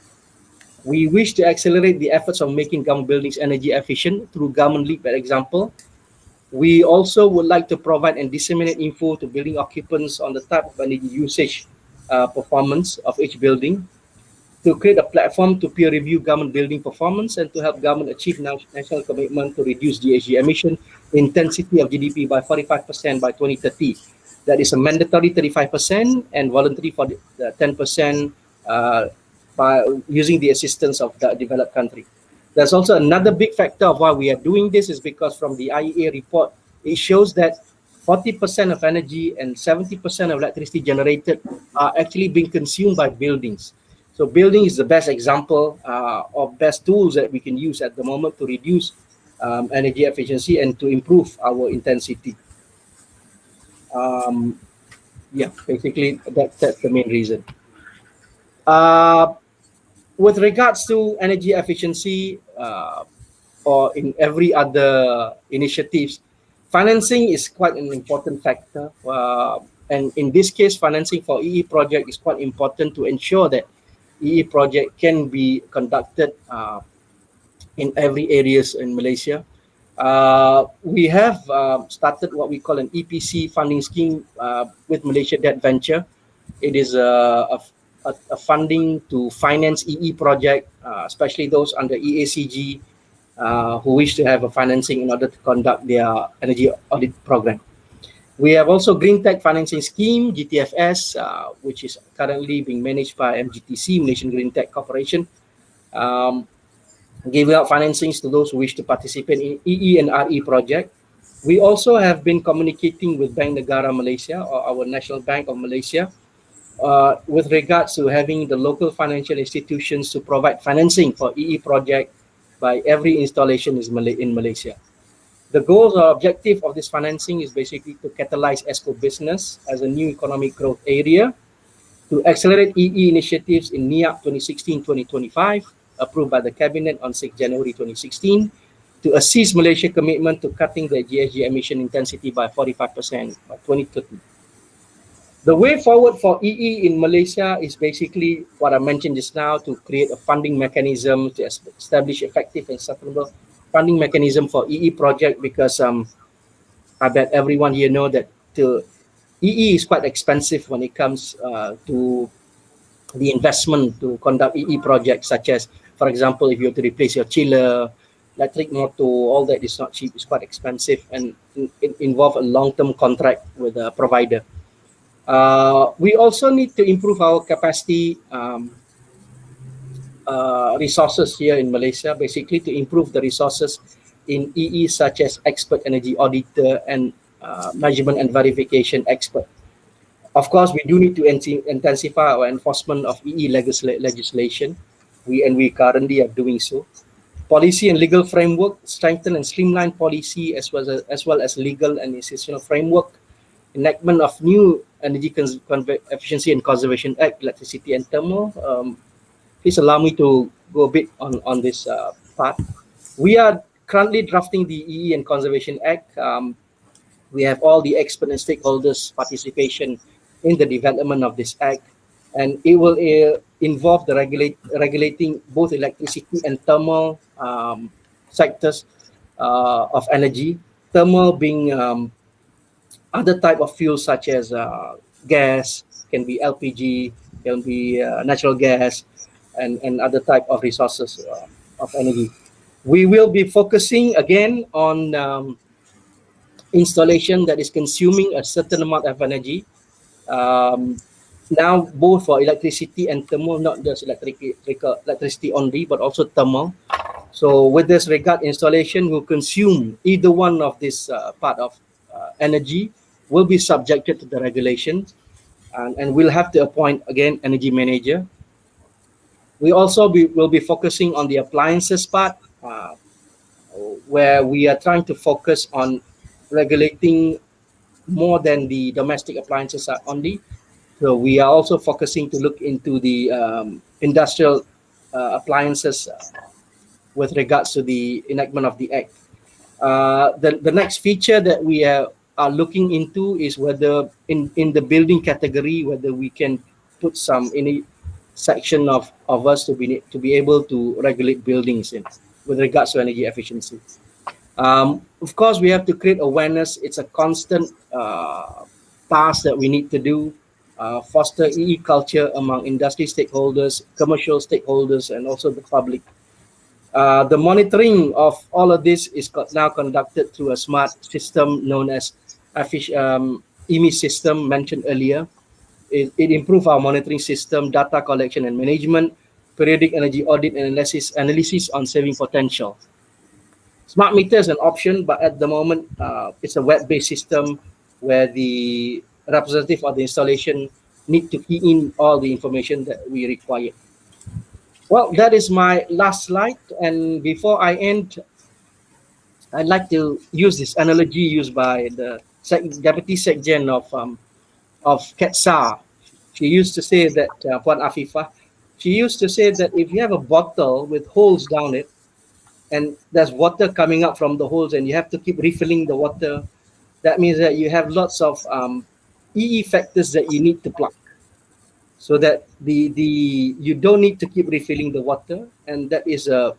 We wish to accelerate the efforts of making government buildings energy efficient through government lead by example. We also would like to provide and disseminate info to building occupants on the type of energy usage performance of each building, to create a platform to peer review government building performance and to help government achieve national commitment to reduce GHG emission intensity of GDP by 45% by 2030. That is a mandatory 35% and voluntary for the 10% by using the assistance of the developed country. There's also another big factor of why we are doing this is because from the IEA report, it shows that 40% of energy and 70% of electricity generated are actually being consumed by buildings. So building is the best example of best tools that we can use at the moment to reduce energy efficiency and to improve our intensity. Yeah, basically that's the main reason. With regards to energy efficiency or in every other initiatives, financing is quite an important factor. And in this case, financing for EE project is quite important to ensure that EE project can be conducted in every areas in Malaysia. We have started what we call an EPC funding scheme with Malaysia Debt Venture. It is a funding to finance EE project, especially those under EACG who wish to have a financing in order to conduct their energy audit program. We have also Green Tech Financing Scheme, GTFS, which is currently being managed by MGTC, Malaysian Green Tech Corporation, giving out financings to those who wish to participate in EE and RE project. We also have been communicating with Bank Negara Malaysia, or our National Bank of Malaysia, with regards to having the local financial institutions to provide financing for EE project by every installation in Malaysia. The goals or objective of this financing is basically to catalyze ESCO business as a new economic growth area, to accelerate EE initiatives in NIAP 2016-2025, approved by the Cabinet on 6 January 2016, to assist Malaysia's commitment to cutting the GHG emission intensity by 45% by 2030. The way forward for EE in Malaysia is basically what I mentioned just now, to create a funding mechanism, to establish effective and sustainable funding mechanism for EE project, because I bet everyone here know that EE is quite expensive when it comes to the investment to conduct EE projects, such as, for example, if you have to replace your chiller, electric motor, all that is not cheap, it's quite expensive, and it involves a long-term contract with a provider. We also need to improve our capacity resources here in Malaysia, basically to improve the resources in EE, such as expert energy auditor and measurement and verification expert. Of course, we do need to intensify our enforcement of EE legislation. We currently are doing so. Policy and legal framework, strengthen and streamline policy as well as legal and institutional framework. Enactment of new Energy Efficiency and Conservation Act, Electricity and Thermal. Please allow me to go a bit on this part. We are currently drafting the EE and Conservation Act. We have all the expert and stakeholders' participation in the development of this act, and it will involve the regulating both electricity and thermal sectors of energy. Thermal being other type of fuels such as gas, can be LPG, can be natural gas, and other type of resources of energy. We will be focusing again on installation that is consuming a certain amount of energy. Now, both for electricity and thermal, not just electricity only, but also thermal. So with this regard, installation will consume either one of this part of energy will be subjected to the regulations, and we'll have to appoint, again, energy manager. We also will be focusing on the appliances part, where we are trying to focus on regulating more than the domestic appliances are only. So we are also focusing to look into the industrial appliances with regards to the enactment of the Act. The next feature that we are looking into is whether in the building category, whether we can put some in a section of us to be able to regulate buildings in with regards to energy efficiency. Of course, we have to create awareness. It's a constant task that we need to do. Foster EE culture among industry stakeholders, commercial stakeholders, and also the public. The monitoring of all of this is now conducted through a smart system known as EMI system mentioned earlier. It improves our monitoring system, data collection and management, periodic energy audit and analysis on saving potential. Smart meter is an option, but at the moment, it's a web-based system where the representative of the installation need to key in all the information that we require. Well, that is my last slide. And before I end, I'd like to use this analogy used by the Deputy Sekjen of KETSA. She used to say that, Puan Afifah, she used to say that if you have a bottle with holes down it, and there's water coming up from the holes and you have to keep refilling the water, that means that you have lots of EE factors that you need to plug, so that you don't need to keep refilling the water. And that is a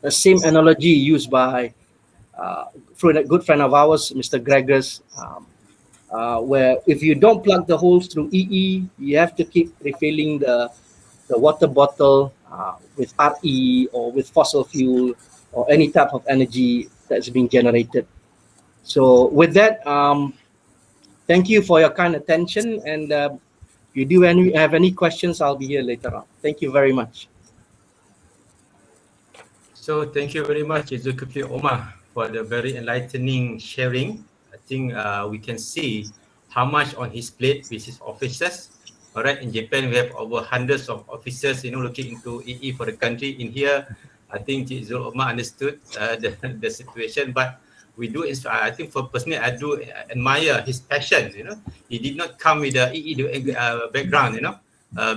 same analogy used by a good friend of ours, Mr. Gregors, where if you don't plug the holes through EE, you have to keep refilling the water bottle with RE or with fossil fuel or any type of energy that's being generated. So with that, thank you for your kind attention. And if you do have any questions, I'll be here later on. Thank you very much. So thank you very much, Zulkifli Omar, for the very enlightening sharing. I think we can see how much on his plate with his officers. All right, in Japan, we have over hundreds of officers, looking into EE for the country. In here, I think Zul Omar understood the situation, but we do, I think for personally, I do admire his passion, He did not come with a EE background,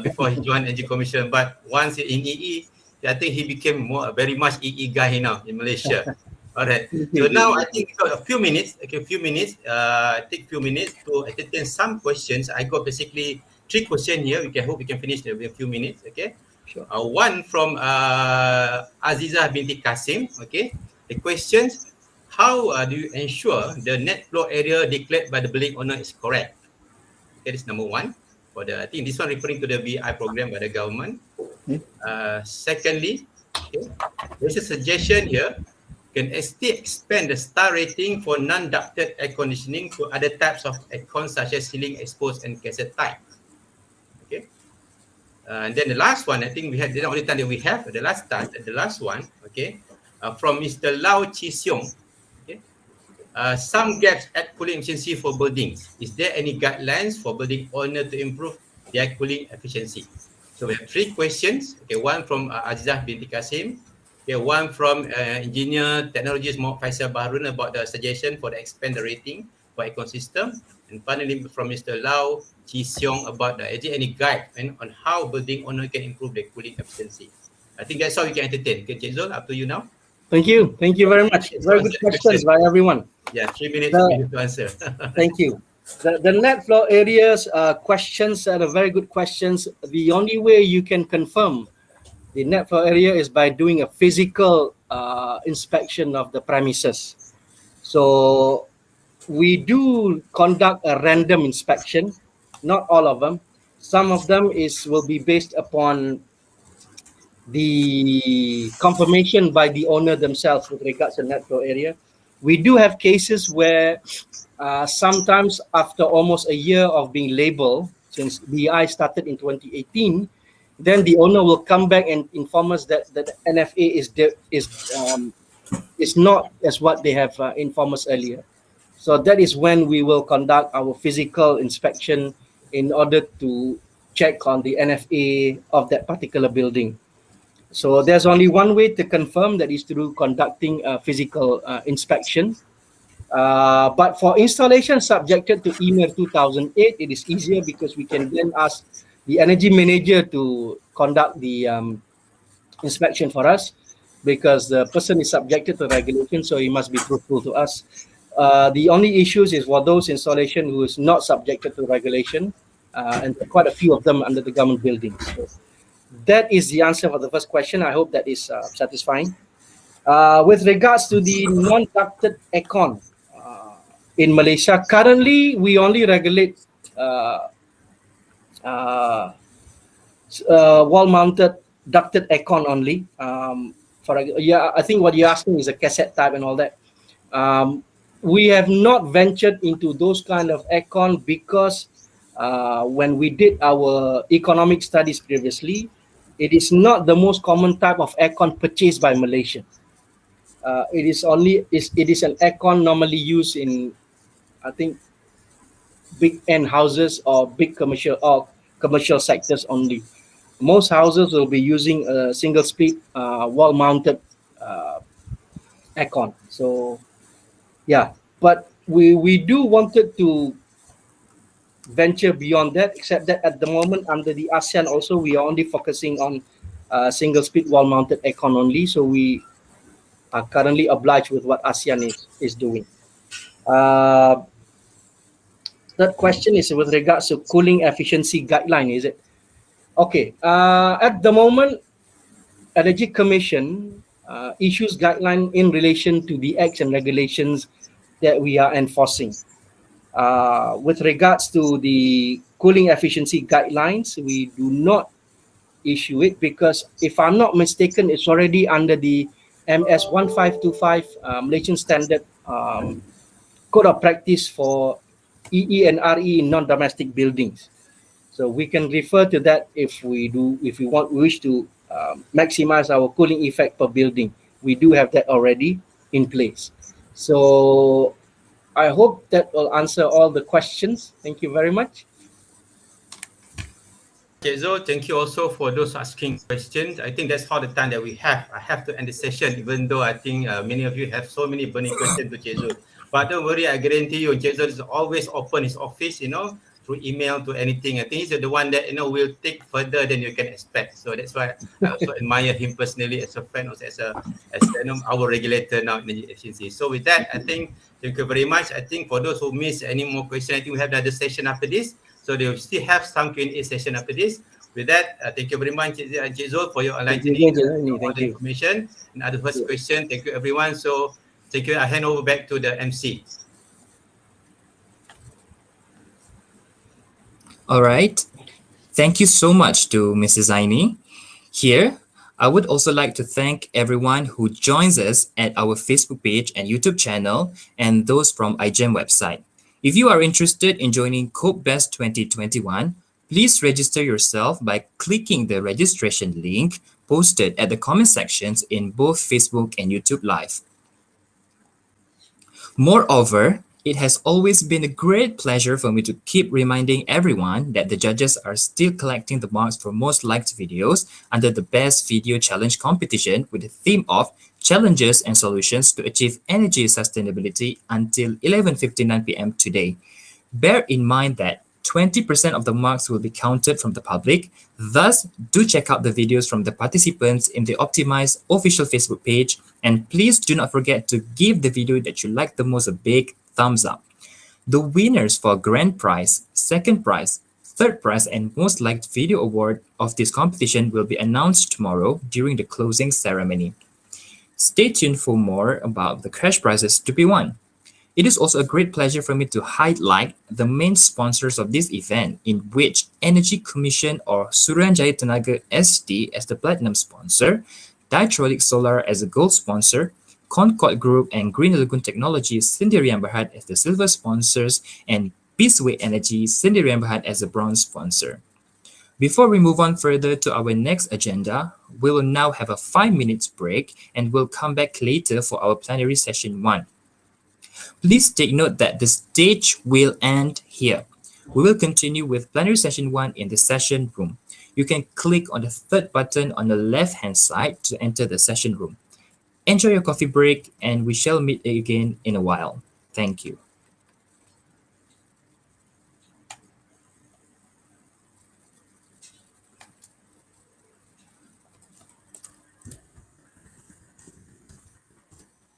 before he joined Energy Commission, but once in EE, I think he became very much EE guy now in Malaysia. All right. So now I think a few minutes. Take a few minutes to entertain some questions. I got basically 3 questions here. Hope we can finish in a few minutes. Okay. Sure. One from Azizah binti Kasim. Okay. The questions: how do you ensure the net flow area declared by the building owner is correct? Okay, this is number 1. I think this one referring to the BI program by the government. Secondly, okay, there's a suggestion here. Can ST expand the star rating for non-ducted air conditioning to other types of aircon such as ceiling exposed and cassette type? Okay. And then the last one, I think we had the only time that we have the last one. Okay. From Mr. Lau Chi Siong. Okay. Some gaps at cooling efficiency for buildings. Is there any guidelines for building owner to improve their cooling efficiency? So we have 3 questions. Okay, one from Azizah binti Kasim. Okay, one from engineer technologist Mohd Faisal Baharun about the suggestion for the expand the rating for aircon system. And finally from Mr. Lau Chi Siong about any guide on how building owner can improve their cooling efficiency. I think that's how we can entertain. Okay, Cik Zul, up to you now. Thank you. Thank you very much. Very good questions by everyone. Yeah, 3 minutes for you to answer. Thank you. The net flow areas questions are very good questions. The only way you can confirm the net flow area is by doing a physical inspection of the premises. So we do conduct a random inspection, not all of them. Some of them will be based upon the confirmation by the owner themselves with regards to net flow area. We do have cases where sometimes after almost a year of being labeled, since BI started in 2018, then the owner will come back and inform us that the NFA is not as what they have informed us earlier. So that is when we will conduct our physical inspection in order to check on the NFA of that particular building. So there's only one way to confirm, that is through conducting a physical inspection. But for installation subjected to EMIR 2008, it is easier because we can then ask the energy manager to conduct the inspection for us, because the person is subjected to regulation, so he must be truthful to us. The only issues is for those installation who is not subjected to regulation, and quite a few of them under the government buildings. So that is the answer for the first question. I hope that is satisfying. With regards to the non-ducted aircon in Malaysia, currently we only regulate wall-mounted ducted aircon only. I think what you're asking is a cassette type and all that. We have not ventured into those kind of aircon because when we did our economic studies previously, it is not the most common type of aircon purchased by Malaysia. It is an aircon normally used in, I think, big end houses or big commercial sectors only. Most houses will be using a single speed wall-mounted aircon. So yeah, but we do wanted to venture beyond that, except that at the moment under the ASEAN also we are only focusing on single speed wall-mounted aircon only. So we are currently obliged with what ASEAN is doing. That question is with regards to cooling efficiency guideline, is it? Okay. At the moment, Energy Commission issues guideline in relation to the acts and regulations that we are enforcing. With regards to the cooling efficiency guidelines, we do not issue it because, if I'm not mistaken, it's already under the MS 1525 Malaysian Standard Code of Practice for EE and RE in non-domestic buildings. So we can refer to that if we wish to maximize our cooling effect per building. We do have that already in place. So I hope that will answer all the questions. Thank you very much. Okay, so thank you also for those asking questions. I think that's all the time that we have. I have to end the session, even though I think many of you have so many burning questions to Cik Zul. But don't worry, I guarantee you, Cik Zul is always open his office, through email, to anything. I think he's the one that, will take further than you can expect. So that's why I also admire him personally as a friend, also as our regulator now in the agency. So with that, I think, thank you very much. I think for those who miss any more questions, I think we have another session after this. So they will still have some Q&A session after this. With that, thank you very much, Cik Zul, for your enlightening all the information. And other first question, thank you everyone. So thank you. I hand over back to the MC. All right. Thank you so much to Mrs. Aini. Here, I would also like to thank everyone who joins us at our Facebook page and YouTube channel, and those from iGEM website. If you are interested in joining COPE Best 2021, please register yourself by clicking the registration link posted at the comment sections in both Facebook and YouTube Live. Moreover, it has always been a great pleasure for me to keep reminding everyone that the judges are still collecting the marks for most liked videos under the Best Video Challenge competition with the theme of Challenges and Solutions to Achieve Energy Sustainability until 11:59 p.m. today. Bear in mind that 20% of the marks will be counted from the public. Thus, do check out the videos from the participants in the Optimize official Facebook page, and please do not forget to give the video that you like the most a big thumbs up. The winners for grand prize, second prize, third prize, and most liked video award of this competition will be announced tomorrow during the closing ceremony. Stay tuned for more about the cash prizes to be won. It is also a great pleasure for me to highlight the main sponsors of this event, in which Energy Commission or Suruhanjaya Tenaga SD as the platinum sponsor, Diatronic Solar as a gold sponsor, Concord Group and Green Lagoon Technologies Sendirian Berhad as the silver sponsors, and Peaceway Energy Sendirian Berhad as a bronze sponsor. Before we move on further to our next agenda, we will now have a 5 minutes break and we'll come back later for our plenary session 1. Please take note that the stage will end here. We will continue with plenary session 1 in the session room. You can click on the third button on the left-hand side to enter the session room. Enjoy your coffee break, and we shall meet again in a while. Thank you.